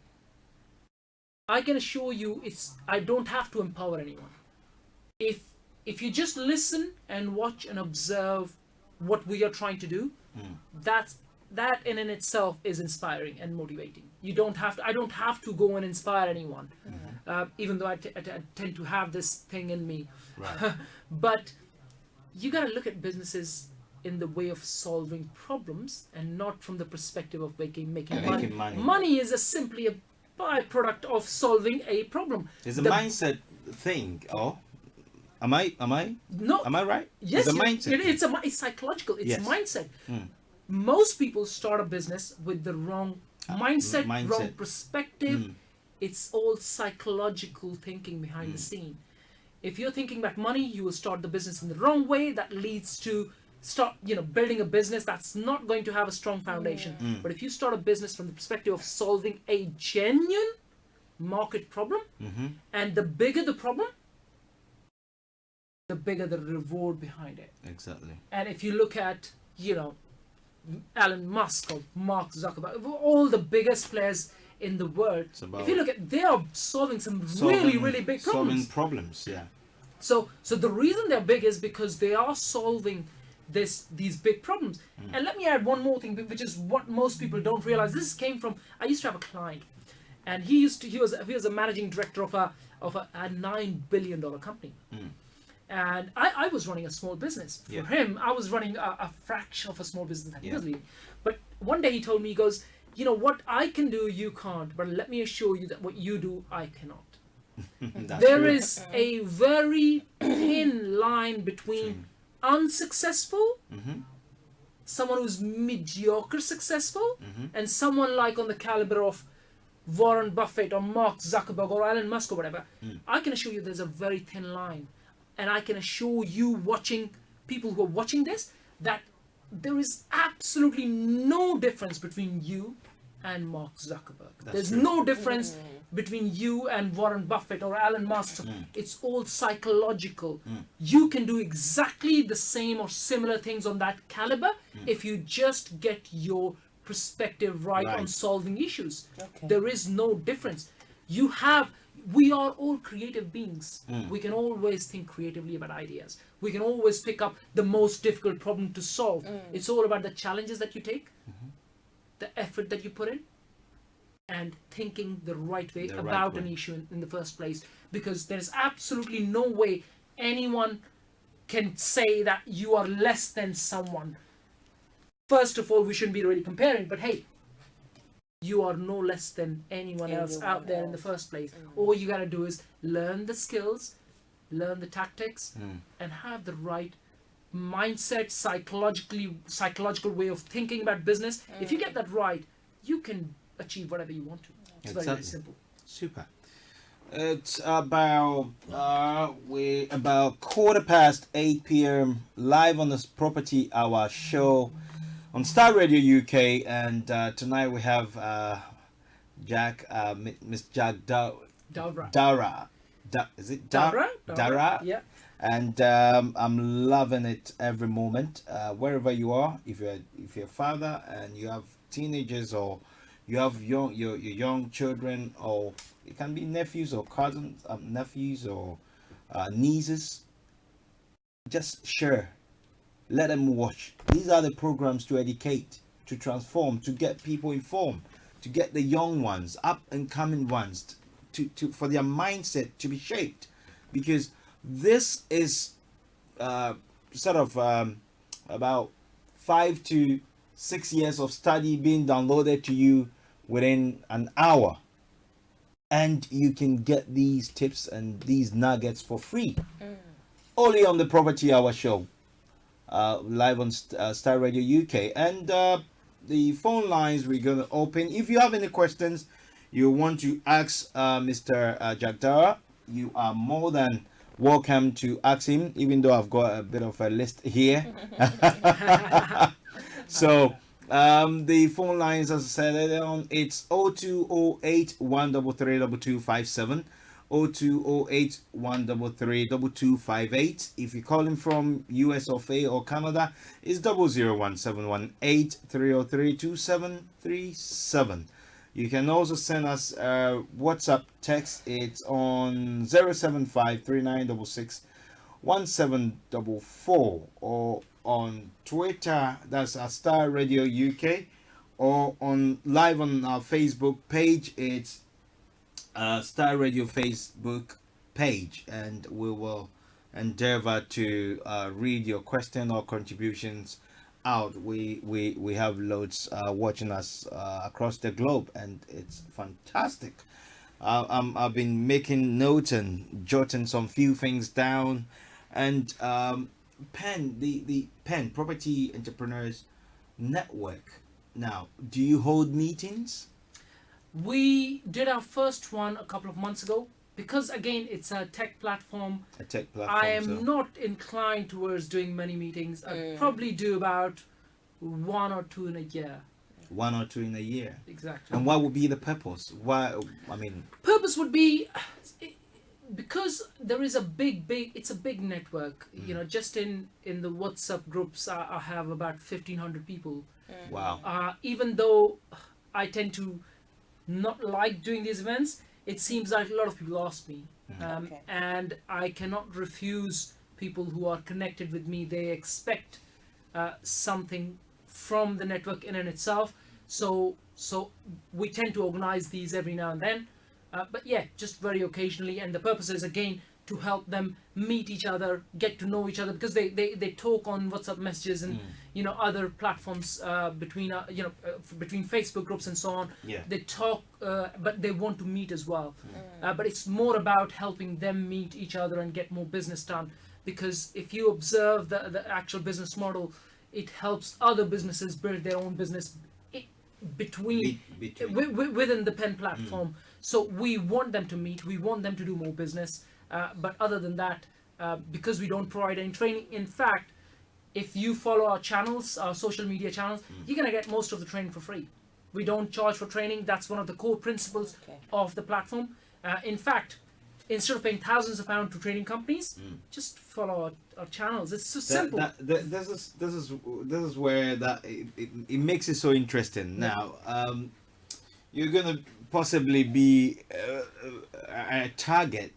I can assure you, I don't have to empower anyone. If you just listen and watch and observe what we are trying to do, that in itself is inspiring and motivating. I don't have to go and inspire anyone, even though I tend to have this thing in me. Right. But you got to look at businesses in the way of solving problems and not from the perspective of making money. Money is simply a byproduct of solving a problem. It's a mindset thing. Oh, am I? No. Am I right? Yes. It's a mindset. It's psychological. It's mindset. Most people start a business with the wrong mindset, wrong perspective. It's all psychological thinking behind the scene. If you're thinking about money, you will start the business in the wrong way. That leads to building a business that's not going to have a strong foundation. But if you start a business from the perspective of solving a genuine market problem, and the bigger the problem, the bigger the reward behind it. Exactly. And if you look at, Elon Musk or Mark Zuckerberg, all the biggest players in the world, if you look at, they are solving some really, really big problems. Solving problems, yeah. So the reason they're big is because they are solving these big problems. And let me add one more thing, which is what most people don't realize. This came from, I used to have a client, and he was a managing director of a $9 billion company. And I was running a small business. For him, I was running a fraction of a small business that he was leading. But one day he told me, he goes, what I can do, you can't, but let me assure you that what you do, I cannot. There is a very thin line between unsuccessful, someone who's mediocre successful, and someone like on the caliber of Warren Buffett or Mark Zuckerberg or Elon Musk or whatever. I can assure you there's a very thin line. And I can assure you, people who are watching this, that there is absolutely no difference between you and Mark Zuckerberg. That's There's true. no difference between you and Warren Buffett or Elon Musk. It's all psychological. You can do exactly the same or similar things on that caliber if you just get your perspective right on Right. solving issues. Okay. There is no difference. We are all creative beings. We can always think creatively about ideas. We can always pick up the most difficult problem to solve. It's all about the challenges that you take, the effort that you put in, and thinking the right way The right about an way. issue in the first place. Because there's absolutely no way anyone can say that you are less than someone. First of all, we shouldn't be really comparing, but hey, you are no less than anyone else Anyone out there in the else. first place. All you gotta do is learn the skills, learn the tactics, and have the right mindset, psychological way of thinking about business. If you get that right, you can achieve whatever you want to. It's very, very Exactly. simple. Super. It's about we about 8:15 p.m. live on this property hour show on Star Radio UK, and tonight we have Jack, Miss Jack Dawrha. Dawrha. Is it Dawrha? Dawrha? Yeah. And I'm loving it every moment. Wherever you are, if you're a father and you have teenagers, or you have your young children, or it can be nephews or cousins, nephews or nieces, just share. Let them watch. These are the programs to educate, to transform, to get people informed, to get the young ones, up and coming ones, to for their mindset to be shaped, because this is sort of about 5 to 6 years of study being downloaded to you within an hour, and you can get these tips and these nuggets for free only on the Property Hour show, live on Star Radio UK. And the phone lines we're going to open. If you have any questions you want to ask Mr. Jack Dawrha, you are more than welcome to ask him, even though I've got a bit of a list here. So the phone lines, as I said earlier on, it's 0208 133 2257, 0208 133 2258. If you're calling from US of A or Canada, it's 001 303 2737. You can also send us a WhatsApp text. It's on 075 3966 1744, or on Twitter, that's at Star Radio UK, or on live on our Facebook page. It's Star Radio Facebook page, and we will endeavor to read your question or contributions out. We have loads watching us across the globe, and it's fantastic. I've been making notes and jotting some few things down, and PEN, the PEN Property Entrepreneurs Network. Now, do you hold meetings? We did our first one a couple of months ago. Because again, it's a tech platform. A tech platform. I am so- not inclined towards doing many meetings. I probably do about 1 or 2 in a year. 1 or 2 in a year. Exactly. And what would be the purpose? Why? I mean, Purpose would be because there is it's a big network. You know, just in the WhatsApp groups, I have about 1,500 people. wow. Even though I tend to not like doing these events, it seems like a lot of people ask me, Okay. and I cannot refuse people who are connected with me. They expect something from the network in and itself. So we tend to organize these every now and then, but yeah, just very occasionally. And the purpose is again to help them meet each other, get to know each other, because they talk on WhatsApp messages and you know, other platforms between between Facebook groups and so on. Yeah. They talk, but they want to meet as well. But it's more about helping them meet each other and get more business done. Because if you observe the actual business model, it helps other businesses build their own business between within the PEN platform. So we want them to meet, we want them to do more business. But other than that, because we don't provide any training, in fact, if you follow our channels, our social media channels, you're gonna get most of the training for free. We don't charge for training. That's one of the core principles Okay. of the platform. In fact, instead of paying thousands of pounds to training companies, just follow our channels. It's so simple. This is where it makes it so interesting. Now, you're gonna possibly be a target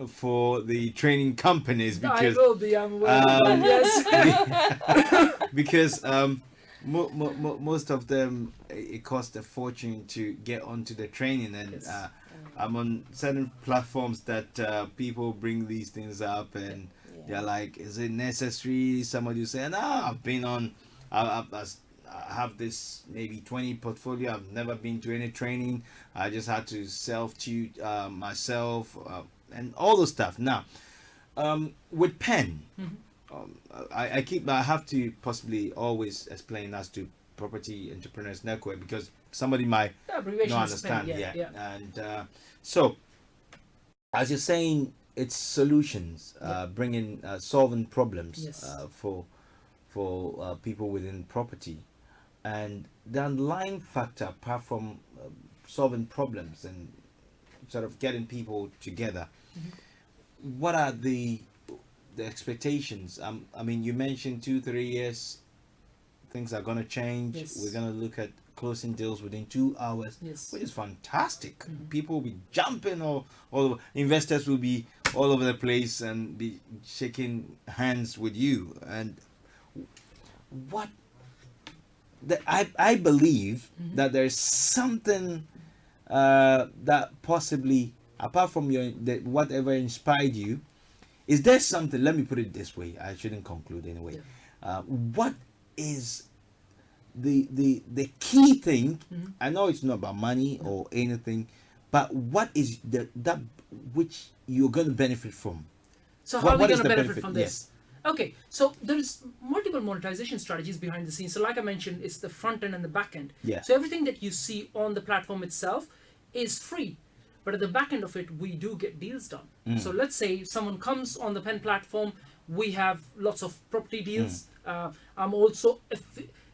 for the training companies because I will be. I'm aware. Yes. because most of them it costs a fortune to get onto the training, and Yes. I'm on certain platforms that people bring these things up, and they're like, is it necessary? Somebody will say, no, I've been on, I have this maybe 20 portfolio, I've never been to any training, I just had to self-tute myself, and all the stuff. Now, with pen, I have to possibly always explain as to Property Entrepreneurs Network, because somebody might The abbreviation not is PEN, understand. yeah. And so, as you're saying, it's solutions, bringing solving problems Yes. for people within property, and the underlying factor, apart from solving problems and sort of getting people together, what are the expectations? I mean, you mentioned 2-3 years, things are going to change. Yes. We're going to look at closing deals within 2 hours, Yes. which is fantastic. People will be jumping all over. Investors will be all over the place and be shaking hands with you. And what I believe that there's something that possibly, apart from whatever inspired you, is there something? Let me put it this way. I shouldn't conclude anyway. What is the key thing? I know it's not about money or anything, but what is that which you're going to benefit from? So how are we what is going to the benefit benefit? from this? Okay, so there's multiple monetization strategies behind the scenes. So like I mentioned, it's the front end and the back end. Yeah. So everything that you see on the platform itself is free. But at the back end of it, we do get deals done. So let's say someone comes on the Pen platform, we have lots of property deals. I'm also,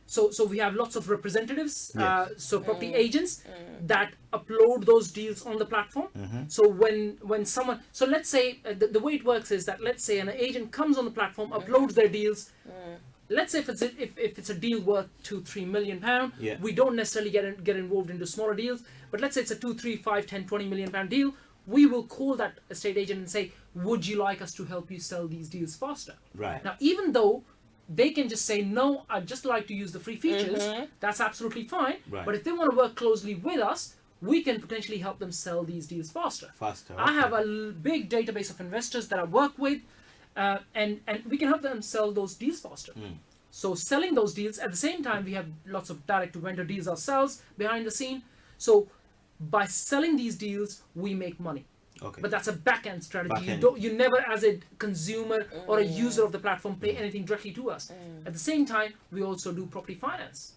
so we have lots of representatives, so property agents that upload those deals on the platform. So when someone, so let's say the way it works is that, let's say an agent comes on the platform, uploads their deals. Let's say if it's a deal worth 2-3 million pound, we don't necessarily get involved into smaller deals. But let's say it's a 2, 3, 5, 10, 20 million pound deal. We will call that estate agent and say, would you like us to help you sell these deals faster? Right. Now, even though they can just say, no, I'd just like to use the free features, that's absolutely fine. Right. But if they want to work closely with us, we can potentially help them sell these deals faster. I have a big database of investors that I work with, and we can help them sell those deals faster. So selling those deals, at the same time, we have lots of direct to vendor deals ourselves behind the scene. So by selling these deals, we make money. Okay. But that's a back-end strategy. Back-end. You never, as a consumer or a user of the platform, pay anything directly to us. At the same time, we also do property finance.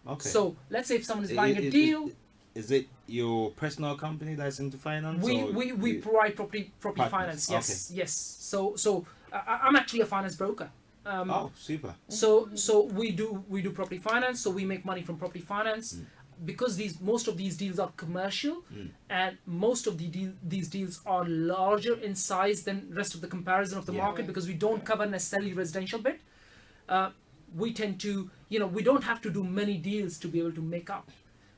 Okay. So let's say if someone is buying a deal, is it your personal company that's into finance? we provide property Partners, finance. Yes. So I'm actually a finance broker. Oh, super. So we do property finance. So we make money from property finance. Because most of these deals are commercial, and most of these deals are larger in size than rest of the comparison of the market, because we don't cover necessarily residential bit. We tend to, we don't have to do many deals to be able to make up.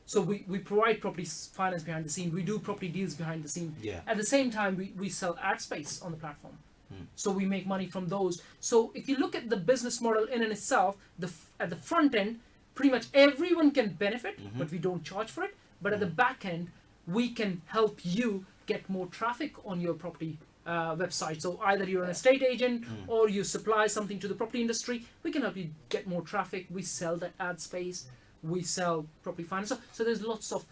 So we provide property finance behind the scene. We do property deals behind the scene. Yeah. At the same time, we sell ad space on the platform. So we make money from those. So if you look at the business model in and itself, at the front end, pretty much everyone can benefit, but we don't charge for it. But at the back end, we can help you get more traffic on your property website. So either you're an estate agent or you supply something to the property industry, we can help you get more traffic. We sell the ad space, we sell property finance. So there's lots of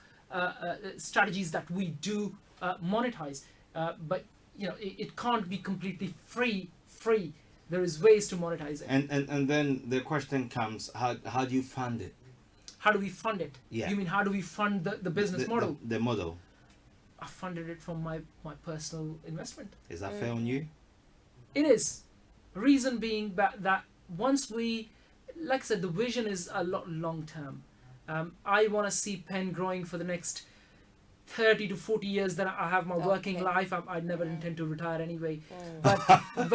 strategies that we do monetize, but it can't be completely free. There is ways to monetize it. And then the question comes, how do you fund it? How do we fund it? Yeah. You mean how do we fund the business model? The model. I funded it from my personal investment. Is that fair on you? It is. Reason being that once we, like I said, the vision is a lot long term. I want to see pen growing for the next 30 to 40 years that I have my working Okay. life. I never intend to retire anyway. Mm.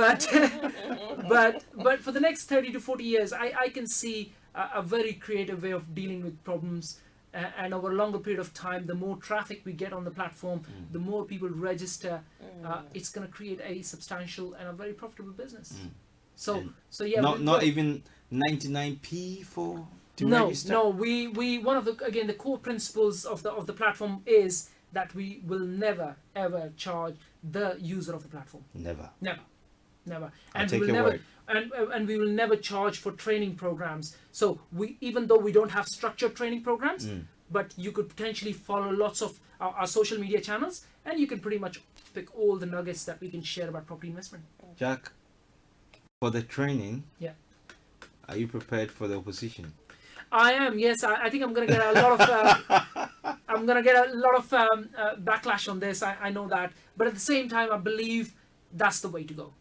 But for the next 30 to 40 years, I can see a very creative way of dealing with problems. And over a longer period of time, the more traffic we get on the platform, the more people register. It's going to create a substantial and a very profitable business. So And so yeah, not even 99p to no, register. no. We one of the core principles of the platform is that we will never ever charge the user of the platform. Never. Never. I'll And we take will your never word. and we will never charge for training programs. So we, even though we don't have structured training programs, but you could potentially follow lots of our social media channels, and you can pretty much pick all the nuggets that we can share about property investment. Jack, for the training, Yeah. are you prepared for the opposition? I am, yes. I think I'm going to get a lot of I'm going to get a lot of backlash on this. I know that, but at the same time, I believe that's the way to go.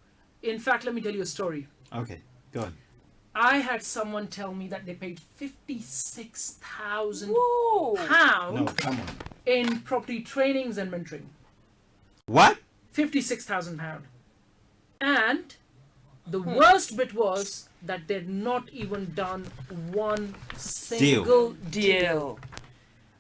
In fact, let me tell you a story. Okay, go on. I had someone tell me that they paid £56,000 Whoa. No, come on. in property trainings and mentoring. What? £56,000, and the worst bit was that they'd not even done one single Deal.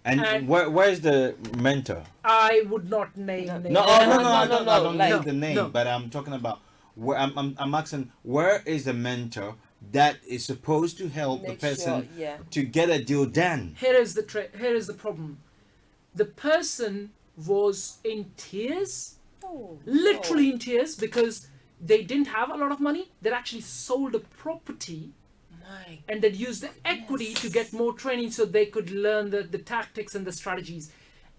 And where's the mentor? I would not name names. No, No, no, no, I don't no, need like- the name, no. but I'm talking about where I'm asking where is the mentor that is supposed to help Make the person sure, yeah. to get a deal done? Here is the problem. The person was in tears, Oh, literally in tears, because they didn't have a lot of money. They'd actually sold a property, my. and they'd used the equity to get more training so they could learn the tactics and the strategies.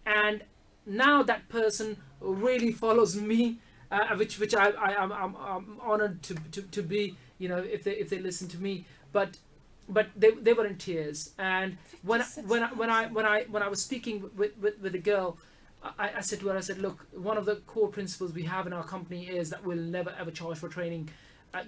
And now that person really follows me, which I'm honored to be, if they listen to me. But they were in tears. And when I was speaking with the girl, I said to her, I said, look, one of the core principles we have in our company is that we'll never ever charge for training.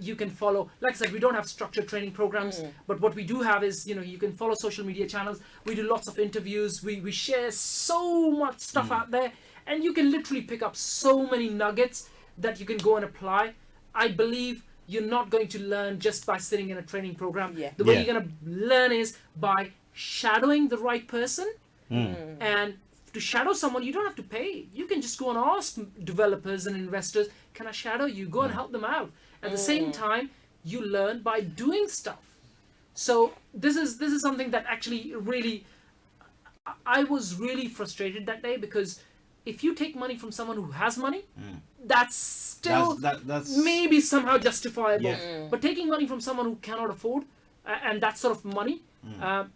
You can follow, like I said, we don't have structured training programs, but what we do have is, you can follow social media channels. We do lots of interviews. We share so much stuff out there, and you can literally pick up so many nuggets that you can go and apply. I believe you're not going to learn just by sitting in a training program. Yeah. The way Yeah. you're going to learn is by shadowing the right person. And to shadow someone, you don't have to pay. You can just go and ask developers and investors, can I shadow you? Go and help them out. At the same time, you learn by doing stuff. So this is something that actually really, I was really frustrated that day, because if you take money from someone who has money, that's still That's maybe somehow justifiable. Yeah. But taking money from someone who cannot afford, and that sort of money,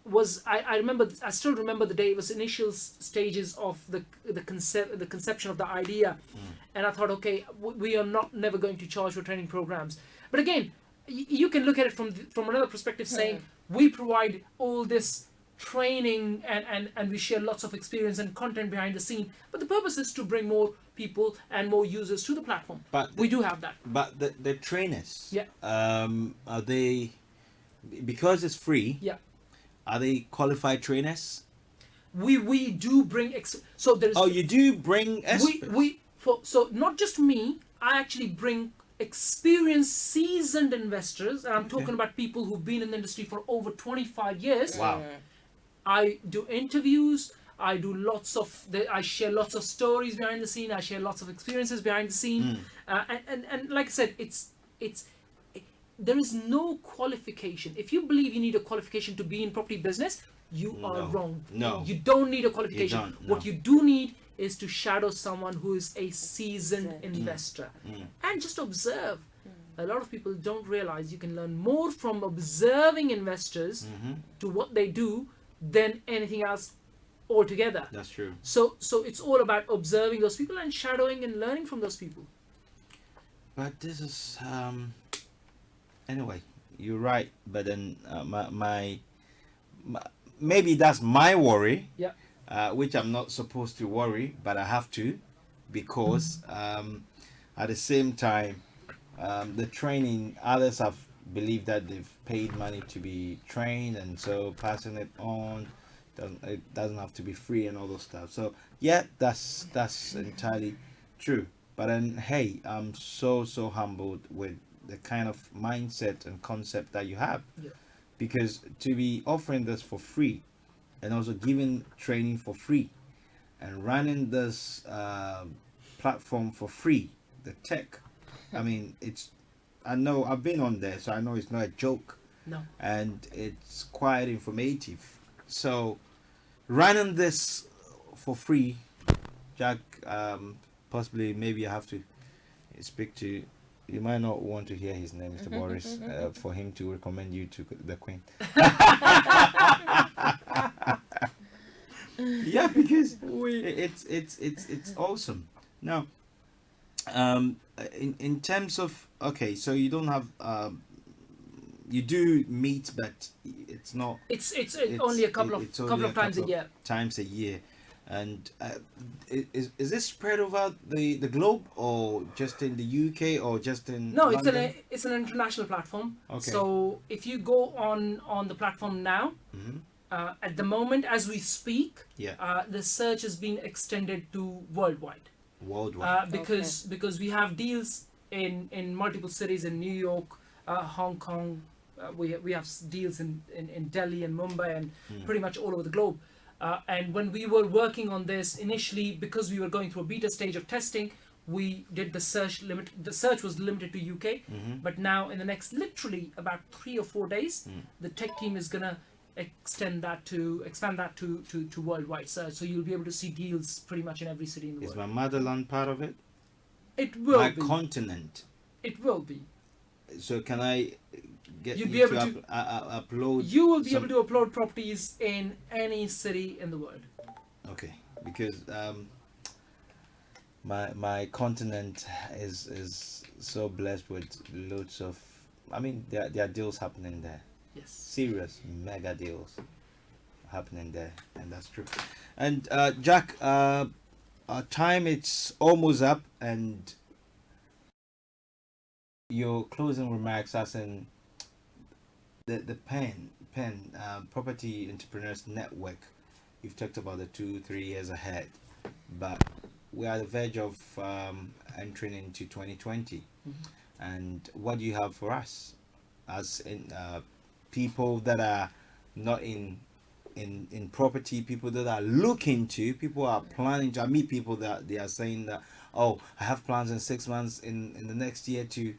was I still remember the day. It was initial stages of the conception of the idea, and I thought, okay, we are never going to charge for training programs. But again, you can look at it from another perspective, saying we provide all this training and we share lots of experience and content behind the scene, but the purpose is to bring more people and more users to the platform. But We do have that. But the trainers, Yeah. Are they, because it's free? Yeah. Are they qualified trainers? We do bring so there's Oh, you do bring experts. so not just me. I actually bring experienced, seasoned investors, and I'm talking about people who've been in the industry for over 25 years. Wow. I do interviews. I do I share lots of stories behind the scene. I share lots of experiences behind the scene. And like I said, there is no qualification. If you believe you need a qualification to be in property business, you are wrong. No. You don't need a qualification. You don't, no. What you do need is to shadow someone who is a seasoned investor and just observe. A lot of people don't realize you can learn more from observing investors to what they do than anything else altogether. That's true. So it's all about observing those people and shadowing and learning from those people. But this is anyway. You're right. But then my maybe that's my worry. Yeah. Which I'm not supposed to worry, but I have to, because at the same time, the training, others have believed that they've paid money to be trained, and so passing it on It doesn't have to be free and all those stuff. So yeah, that's entirely true. But then, hey, I'm so humbled with the kind of mindset and concept that you have, Yeah. because to be offering this for free, and also giving training for free, and running this platform for free, the tech. I mean, I know I've been on there, so I know it's not a joke, No. and it's quite informative. So running this for free, Jack, possibly maybe I have to speak to. You might not want to hear his name, Mr. Boris, for him to recommend you to the Queen. Yeah, because it's awesome. Now, in terms of, okay, so you don't have you do meet, but it's not. It's only a couple of it's only a times a couple of year. Times a year, and is this spread over the globe, or just in the UK, or just in No, London? it's an international platform. Okay. So if you go on the platform now, at the moment as we speak, Yeah. the search has been extended to worldwide. Worldwide. Because we have deals in multiple cities in New York, Hong Kong. We have deals in Delhi and Mumbai and pretty much all over the globe. And when we were working on this initially, because we were going through a beta stage of testing, we did the search limit. The search was limited to UK, but now in the next literally about 3 or 4 days, the tech team is gonna expand that to worldwide search. So you'll be able to see deals pretty much in every city in the Is world. my motherland part of it? It will My be. continent. It will be. So can I get You'd you be able to to- upload? You will be some- able to upload properties in any city in the world. Okay, because my continent is so blessed with loads of. I mean, there are deals happening there. Yes. Serious mega deals happening there, and that's true. And Jack, our time it's almost up, and your closing remarks, as in the pen property entrepreneurs network. You've talked about the 2-3 years ahead, but we are at the verge of entering into 2020. And what do you have for us as in people that are not in property, people that are looking to, people are planning to. I meet people that they are saying that, oh, I have plans in 6 months in the next year to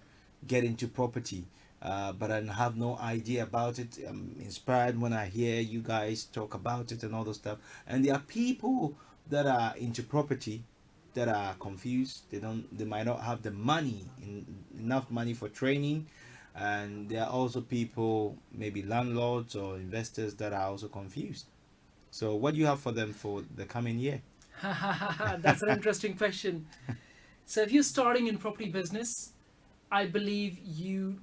get into property, but I have no idea about it. I'm inspired when I hear you guys talk about it and all those stuff. And there are people that are into property that are confused. They might not have the money, enough money for training. And there are also people, maybe landlords or investors, that are also confused. So what do you have for them for the coming year? That's an interesting question. So if you're starting in property business, I believe you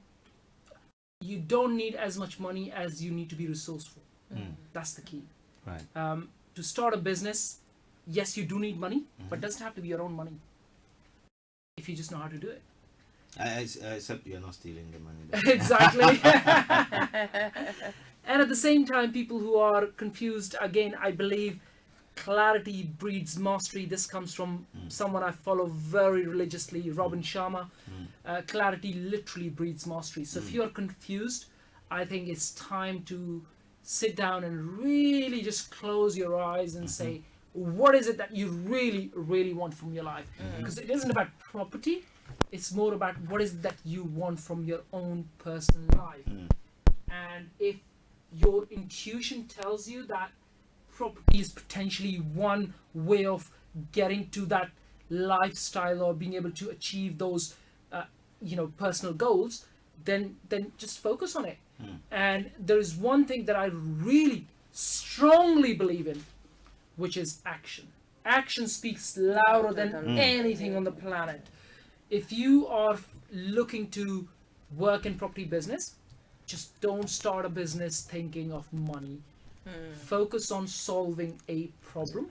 don't need as much money as you need to be resourceful. That's the key. Right. To start a business, yes, you do need money, but it doesn't have to be your own money if you just know how to do it. Except you're not stealing the money. Exactly. And at the same time, people who are confused, again, I believe clarity breeds mastery. This comes from someone I follow very religiously, Robin Sharma. Clarity literally breeds mastery. So if you're confused, I think it's time to sit down and really just close your eyes and say, what is it that you really, really want from your life? Because it isn't about property. It's more about what is it that you want from your own personal life. And if your intuition tells you that property is potentially one way of getting to that lifestyle or being able to achieve those personal goals, then just focus on it. And there is one thing that I really strongly believe in, which is action. Action speaks louder than anything on the planet. If you are looking to work in property business, just don't start a business thinking of money. Focus on solving a problem.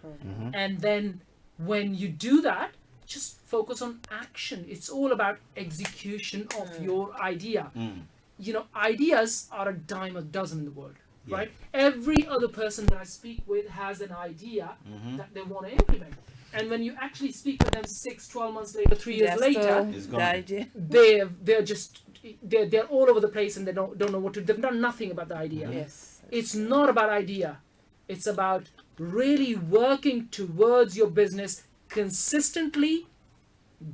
And then when you do that, just focus on action. It's all about execution of your idea. Ideas are a dime a dozen in the world. right? Every other person that I speak with has an idea that they want to implement. And when you actually speak with them 6, 12 months later, 3 years later, It's the gone. idea. they're all over the place and they don't know what to. They've done nothing about the idea. Yes. It's not about idea. It's about really working towards your business consistently.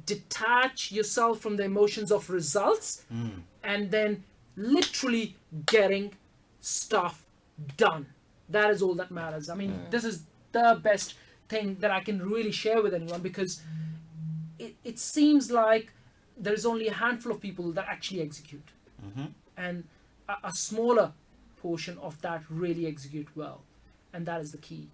Detach yourself from the emotions of results, and then literally getting stuff done. That is all that matters. I mean, this is the best thing that I can really share with anyone, because it seems like there's only a handful of people that actually execute, and a smaller portion of that really execute well, and that is the key.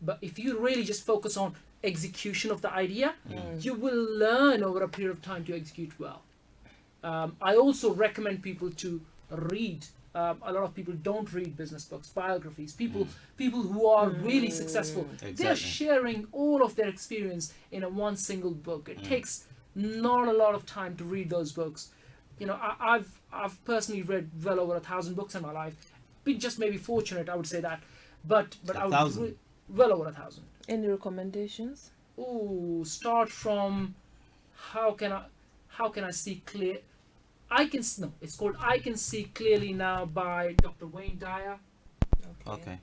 But if you really just focus on execution of the idea, you will learn over a period of time to execute well. I also recommend people to read. A lot of people don't read business books, biographies. People who are really successful, they're sharing all of their experience in a one single book. It takes not a lot of time to read those books. You know, I've personally read well over 1,000 books in my life. Been just maybe fortunate, I would say that. But I would well over 1,000. Any recommendations? Oh, start from how can I see clear. It's called I Can See Clearly Now by Dr. Wayne Dyer. Okay.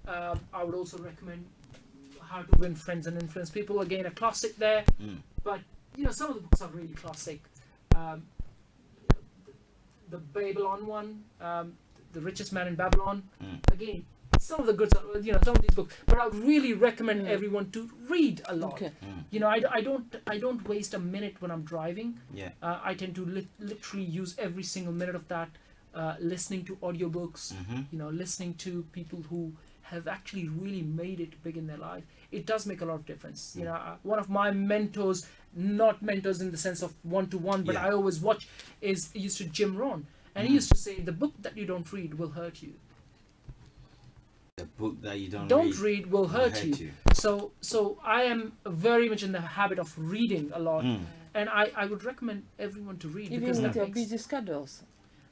I would also recommend How to Win Friends and Influence People. Again, a classic there. But you know, some of the books are really classic. The Babylon one, The Richest Man in Babylon. Again, some of the goods are, you know, some of these books, but I would really recommend everyone to read a lot. Okay. You know, I don't waste a minute when I'm driving. I tend to literally use every single minute of that listening to audiobooks, you know, listening to people who have actually really made it big in their life. It does make a lot of difference. You know, one of my mentors, not mentors in the sense of one-to-one, but I always watch, used to Jim Rohn, and he used to say, the book that you don't read will hurt you. The book that you don't read will hurt you. So I am very much in the habit of reading a lot, and I would recommend everyone to read. Even because with that your makes, busy schedules.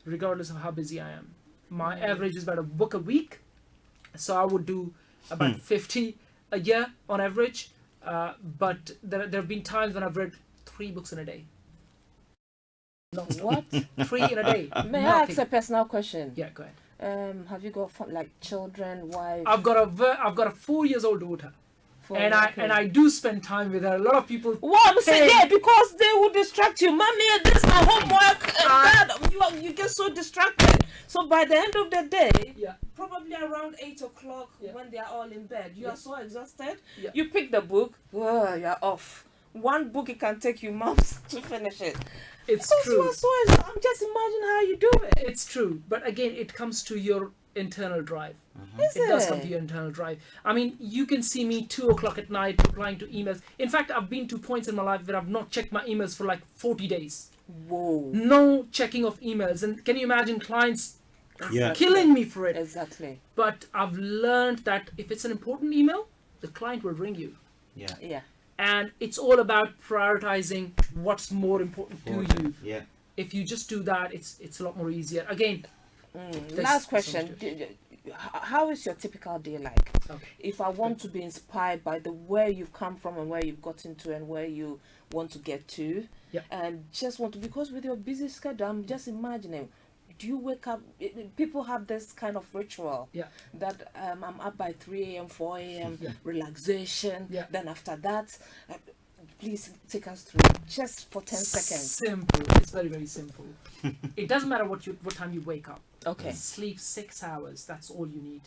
regardless of how busy I am, my average is about a book a week, so I would do about 50 a year on average. But there have been times when I've read 3 books in a day. No, What? 3 in a day. May I ask a personal question? Yeah, go ahead. Have you got like children, wife? I've got a 4-year-old daughter, and I do spend time with her. A lot of people. What? Yeah, because they will distract you. Mommy, this is my homework. Dad, you get so distracted. So by the end of the day, probably around 8 o'clock when they are all in bed, you are so exhausted. You pick the book. You're off. One book, it can take you months to finish it. It's because true. You are so exhausted. I'm just imagining how you do it. It's true, but again, it comes to your internal drive. It Does come to your internal drive. I mean, you can see me 2 o'clock at night replying to emails. In fact, I've been to points in my life where I've not checked my emails for like 40 days. Whoa. No checking of emails. And can you imagine clients killing me for it? Exactly. But I've learned that if it's an important email, the client will ring you. Yeah. And it's all about prioritizing what's more important to you. Yeah. If you just do that, it's a lot more easier. Again, last question. How is your typical day like? Okay. If I want to be inspired by the where you've come from and where you've gotten to and where you want to get to, and just want to, because with your busy schedule, I'm just imagining, do you wake up, people have this kind of ritual that I'm up by 3 a.m., 4 a.m., relaxation, then after that, please take us through just for 10 seconds. Simple. It's very, very simple. It doesn't matter what time you wake up. Okay. Sleep 6 hours. That's all you need.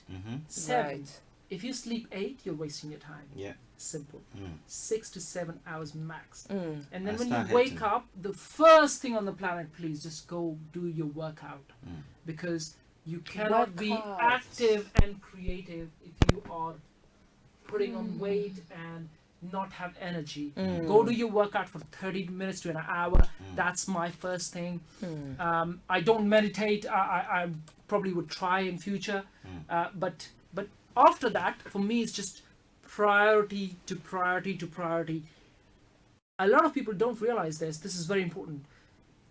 7. Right. If you sleep 8, you're wasting your time. Yeah. Simple. 6 to 7 hours max. And then I when start you wake hating. up, the first thing on the planet, please just go do your workout. Because you cannot be Workout. active and creative if you are putting on weight and not have energy. Go do your workout for 30 minutes to an hour. That's my first thing. I don't meditate. I probably would try in future. But after that, for me, it's just priority to priority to priority. A lot of people don't realize this. This is very important.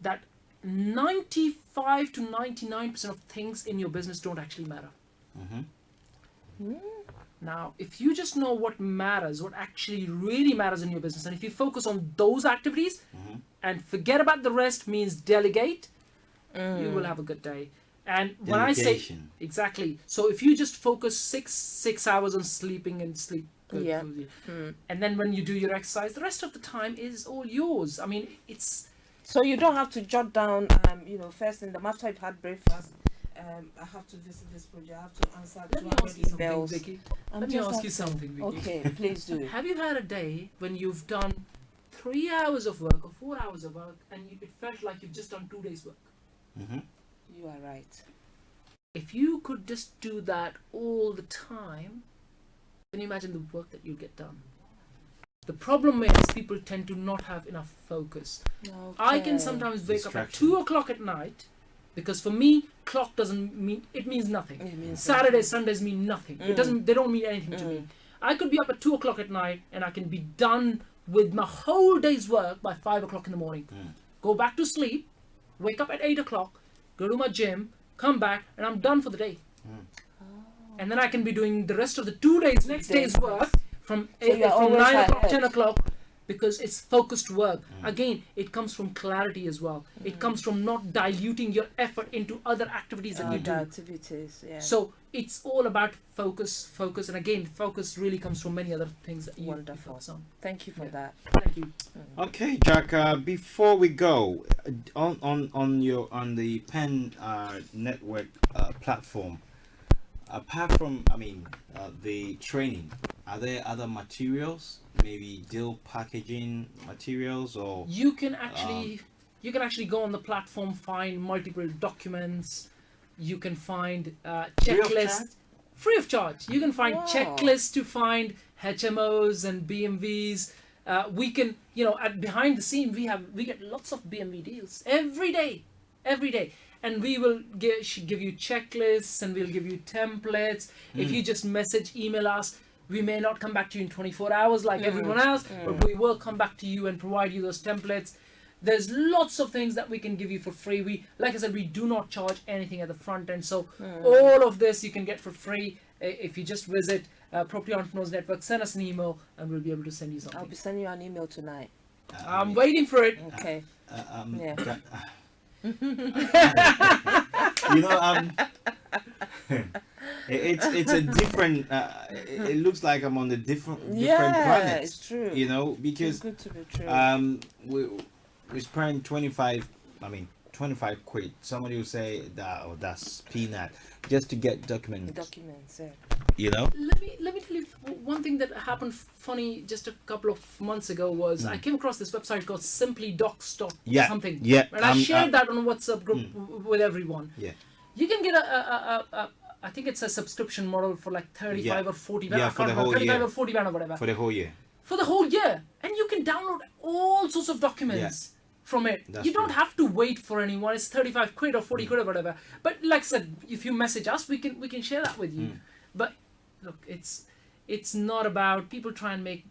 That 95 to 99% of things in your business don't actually matter. Now, if you just know what matters, what actually really matters in your business, and if you focus on those activities and forget about the rest, means delegate, you will have a good day. And when I say Delegation. exactly, so if you just focus six hours on sleeping and sleep good Yeah. food, and then when you do your exercise, the rest of the time is all yours. I mean, it's So you don't have to jot down, first thing, after I've had breakfast, I have to visit this project, I have to answer let me 200 ask you something, emails. Vicky. I'm Let me just ask you asking. something, Vicky. Okay, please do. Have you had a day when you've done 3 hours of work or 4 hours of work and it felt like you've just done 2 days work? You are right. If you could just do that all the time, can you imagine the work that you get done? The problem is people tend to not have enough focus. I can sometimes wake up at Distraction. 2 o'clock at night, because for me, clock doesn't mean, it means nothing. It means Saturdays, Sundays mean nothing. It doesn't, they don't mean anything to me. I could be up at 2 o'clock at night and I can be done with my whole day's work by 5 o'clock in the morning. Go back to sleep, wake up at 8 o'clock, go to my gym, come back, and I'm done for the day. And then I can be doing the rest of the 2 days, next day's work from you're from always 9 o'clock, ahead. 10 o'clock, because it's focused work. Again, it comes from clarity as well. It comes from not diluting your effort into other activities that you do. Other activities, yeah. So it's all about focus, and again, focus really comes from many other things that you Wonderful. focus on. Thank you for Yeah. that. Thank you. Okay, Jack. Before we go, on the Pen Network platform, apart from the training, are there other materials, maybe deal packaging materials, or You can actually go on the platform, find multiple documents. You can find Free of checklists charge? free of charge. You can find Wow. checklists to find HMOs and BMVs. We can, at behind the scene, we get lots of BMV deals every day, and we will give you checklists and we'll give you templates. If you just email us, we may not come back to you in 24 hours like everyone else, but we will come back to you and provide you those templates. There's lots of things that we can give you for free. Like I said, we do not charge anything at the front end. So all of this you can get for free if you just visit Property Entrepreneurs Network, send us an email, and we'll be able to send you something. I'll be sending you an email tonight. I'm waiting for it. Okay. Yeah. It's a different. It looks like I'm on a different Yeah, planet. it's true. Because It's good to be true. we spend 25 quid. Somebody will say that's peanut just to get documents. Documents, yeah. Let me tell you one thing that happened funny just a couple of months ago was I came across this website called simplydocs.something. Yeah. And I shared that on a WhatsApp group with everyone. Yeah. You can get I think it's a subscription model for like 35 or 40 pounds. Yeah, I for can't the remember, whole 35 year. or 40 pounds or whatever. For the whole year. For the whole year. And you can download all sorts of documents from it. That's You don't true. have to wait for anyone. It's 35 quid or 40 quid or whatever. But like I said, if you message us, we can share that with you. But look, it's not about people try and make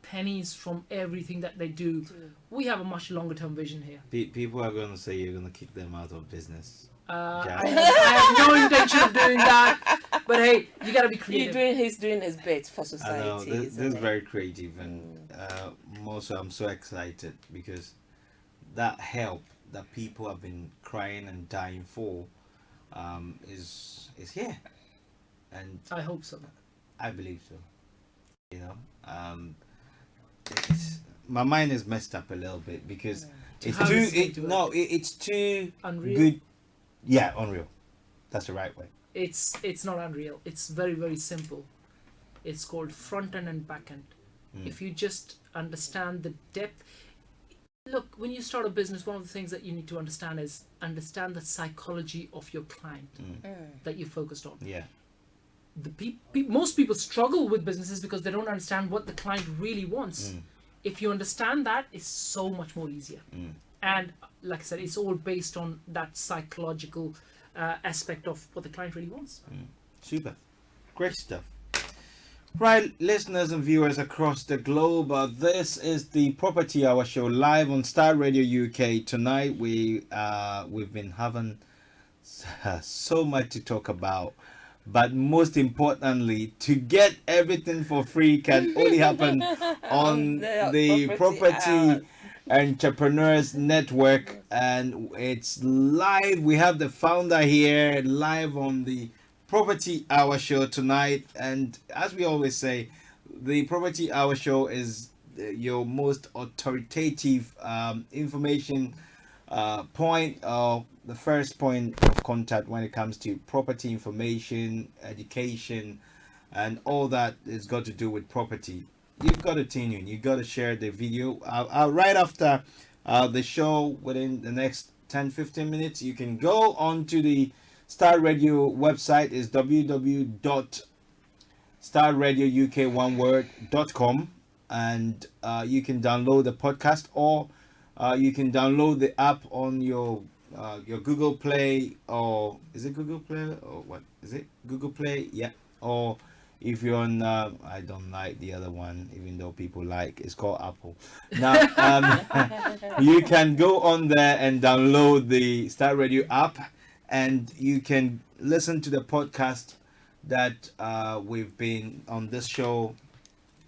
pennies from everything that they do. We have a much longer term vision here. People are going to say you're going to kick them out of business. I have no intention of doing that. But hey, you gotta be creative. He's doing his bit for I society. know this isn't is it? very creative, and also I'm so excited because that help that people have been crying and dying for is here, and I hope so. I believe so. My mind is messed up a little bit because it's How too. does it work? It's too Unreal. good. Yeah, unreal. That's the right way. It's not unreal. It's very, very simple. It's called front end and back end. If you just understand the depth. Look, when you start a business, one of the things that you need to understand is understand the psychology of your client that you focused on. Yeah. Most people struggle with businesses because they don't understand what the client really wants. If you understand that, it's so much more easier. And like I said, it's all based on that psychological aspect of what the client really wants. Super. Great stuff. Right, listeners and viewers across the globe, this is the Property Hour Show live on Star Radio UK. Tonight we've been having so much to talk about, but most importantly, to get everything for free can only happen on the Property Entrepreneurs Network, and it's live. We have the founder here live on the Property Hour Show tonight, and as we always say, the Property Hour Show is your most authoritative information point, or the first point of contact when it comes to property information, education, and all that is got to do with property. You've got to tune in. You've got to share the video. Right after the show, within the next 10-15 minutes, you can go on to the Star Radio website. Is www.starradiouk1word.com, and you can download the podcast, or you can download the app on your Google Play, or is it Google Play, or what is it? Google Play, yeah. Or if you're on, I don't like the other one, even though people like, it's called Apple. Now, you can go on there and download the Star Radio app, and you can listen to the podcast that we've been on this show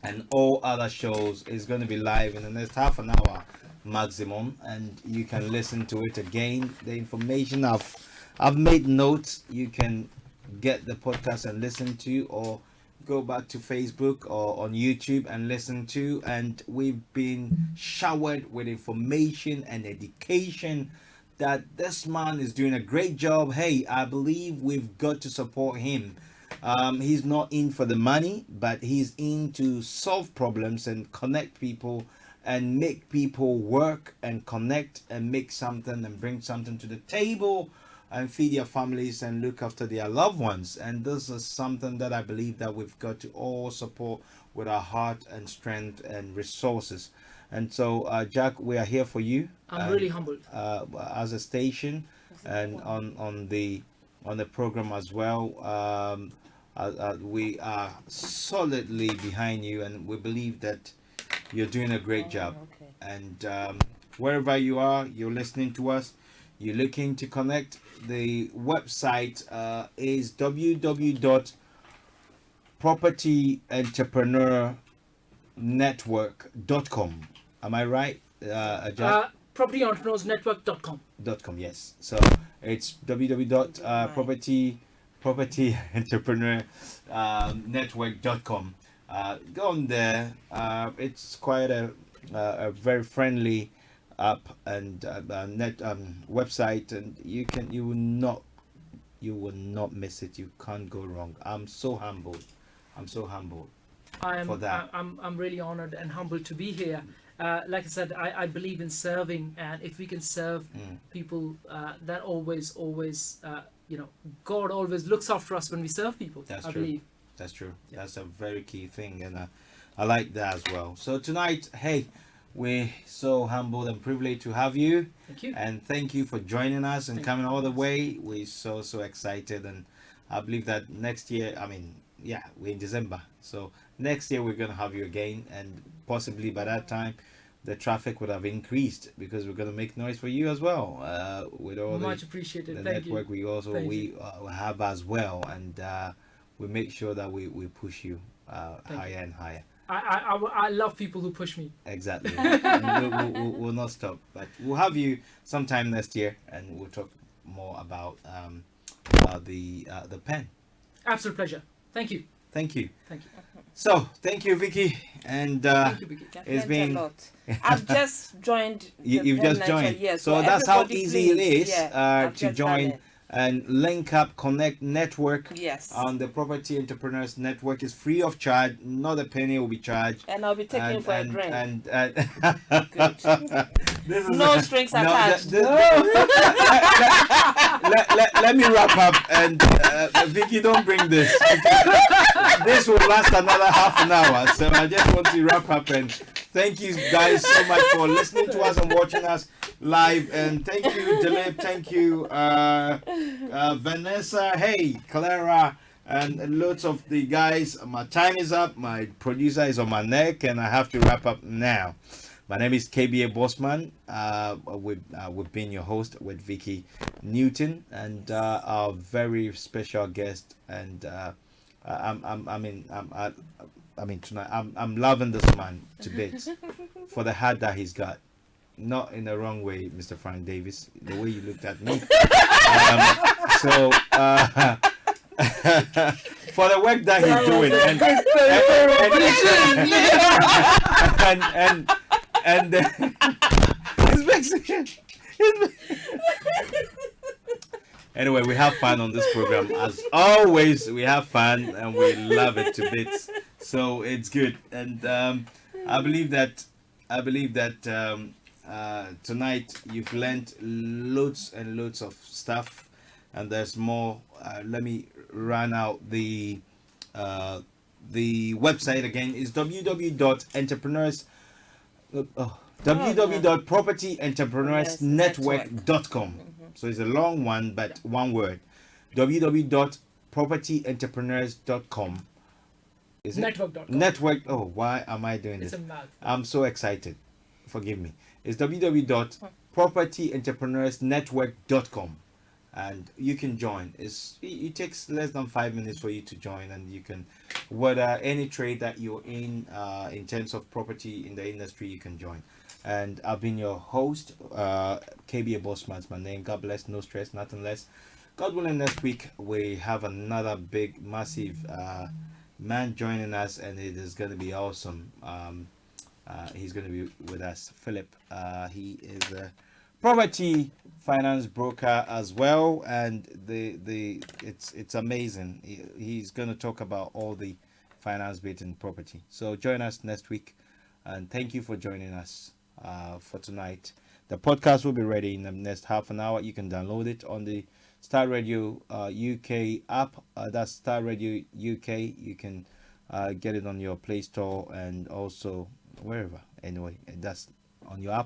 and all other shows. Is going to be live in the next half an hour maximum, and you can listen to it again. The information I've made notes. You can get the podcast and listen to, or go back to Facebook or on YouTube and listen to. And we've been showered with information and education that this man is doing a great job. Hey, I believe we've got to support him. He's not in for the money, but he's in to solve problems and connect people and make people work and connect and make something and bring something to the table and feed their families and look after their loved ones. And this is something that I believe that we've got to all support with our heart and strength and resources. And so, Jack, we are here for you. I'm really humbled. As a station and on the program as well. We are solidly behind you, and we believe that you're doing a great job. Okay. And wherever you are, you're listening to us, you're looking to connect, the website is www.propertyentrepreneursnetwork.com. Am I right, Jack? Propertyentrepreneursnetwork.com. .com, yes. So it's www.propertyentrepreneursnetwork.com. Go on there. It's quite a very friendly app and website, and you will not miss it. You can't go wrong. I'm so humbled for that. I'm really honored and humbled to be here. Like I said, I believe in serving, and if we can serve people, that always God always looks after us when we serve people. That's I true. believe. That's true. Yeah. That's a very key thing, and I like that as well. So tonight, hey, we're so humbled and privileged to have you. Thank you. And thank you for joining us and coming all the way. We're so excited, and I believe that next year, we're in December, so next year we're going to have you again, and possibly by that time the traffic would have increased, because we're going to make noise for you as well, with all much appreciated. the Thank network you. we have as well, and we make sure that we push you higher and higher. I love people who push me. Exactly. We'll not stop, but we'll have you sometime next year, and we'll talk more about the pen. Absolute pleasure. Thank you. Thank you. Thank you. So thank you, Vicky, and Thank you, Vicky. it's been a lot. I've just joined. you've just joined. Yes, so that's how everybody easy it please, is I've to just done join it. and link up, connect, network. Yes. On the Property Entrepreneurs Network is free of charge. Not a penny will be charged. And I'll be taking for a drink. This is No strings attached. Let me wrap up, and Vicky, don't bring this. This will last another half an hour, so I just want to wrap up and thank you guys so much for listening to us and watching us live, and thank you, Dilip, thank you, Vanessa, hey, Clara, and loads of the guys. My time is up. My producer is on my neck, and I have to wrap up now. My name is KBA Bossman. We've been your host with Vicky Newton and our very special guest. And I mean tonight I'm loving this man to bits for the heart that he's got. Not in the wrong way, Mr. Frank Davis. The way you looked at me. For the work that he's doing and it's Mexican. Anyway, we have fun on this program. As always, we have fun and we love it to bits. So it's good. And I believe that tonight you've learned loads and loads of stuff, and there's more. Let me run out the website again. Is www.propertyentrepreneursnetwork.com. So it's a long one, but one word. www.propertyentrepreneurs.com. Is it? Network.com. Network. Oh, why am I doing It's this? a mouthful. I'm so excited. Forgive me. It's www.propertyentrepreneursnetwork.com. And you can join. It takes less than 5 minutes for you to join, and you can, whether any trade that you're in terms of property in the industry, you can join. And I've been your host, KBA Bossman's my name. God bless, no stress, nothing less. God willing, next week we have another big, massive man joining us, and it is going to be awesome. He's going to be with us, Philip. He is a property finance broker as well, and it's amazing. He's going to talk about all the finance bit in property. So join us next week, and thank you for joining us for tonight. The podcast will be ready in the next half an hour. You can download it on the Star Radio UK app. That's Star Radio UK. You can get it on your Play Store and also wherever. Anyway, that's on your app.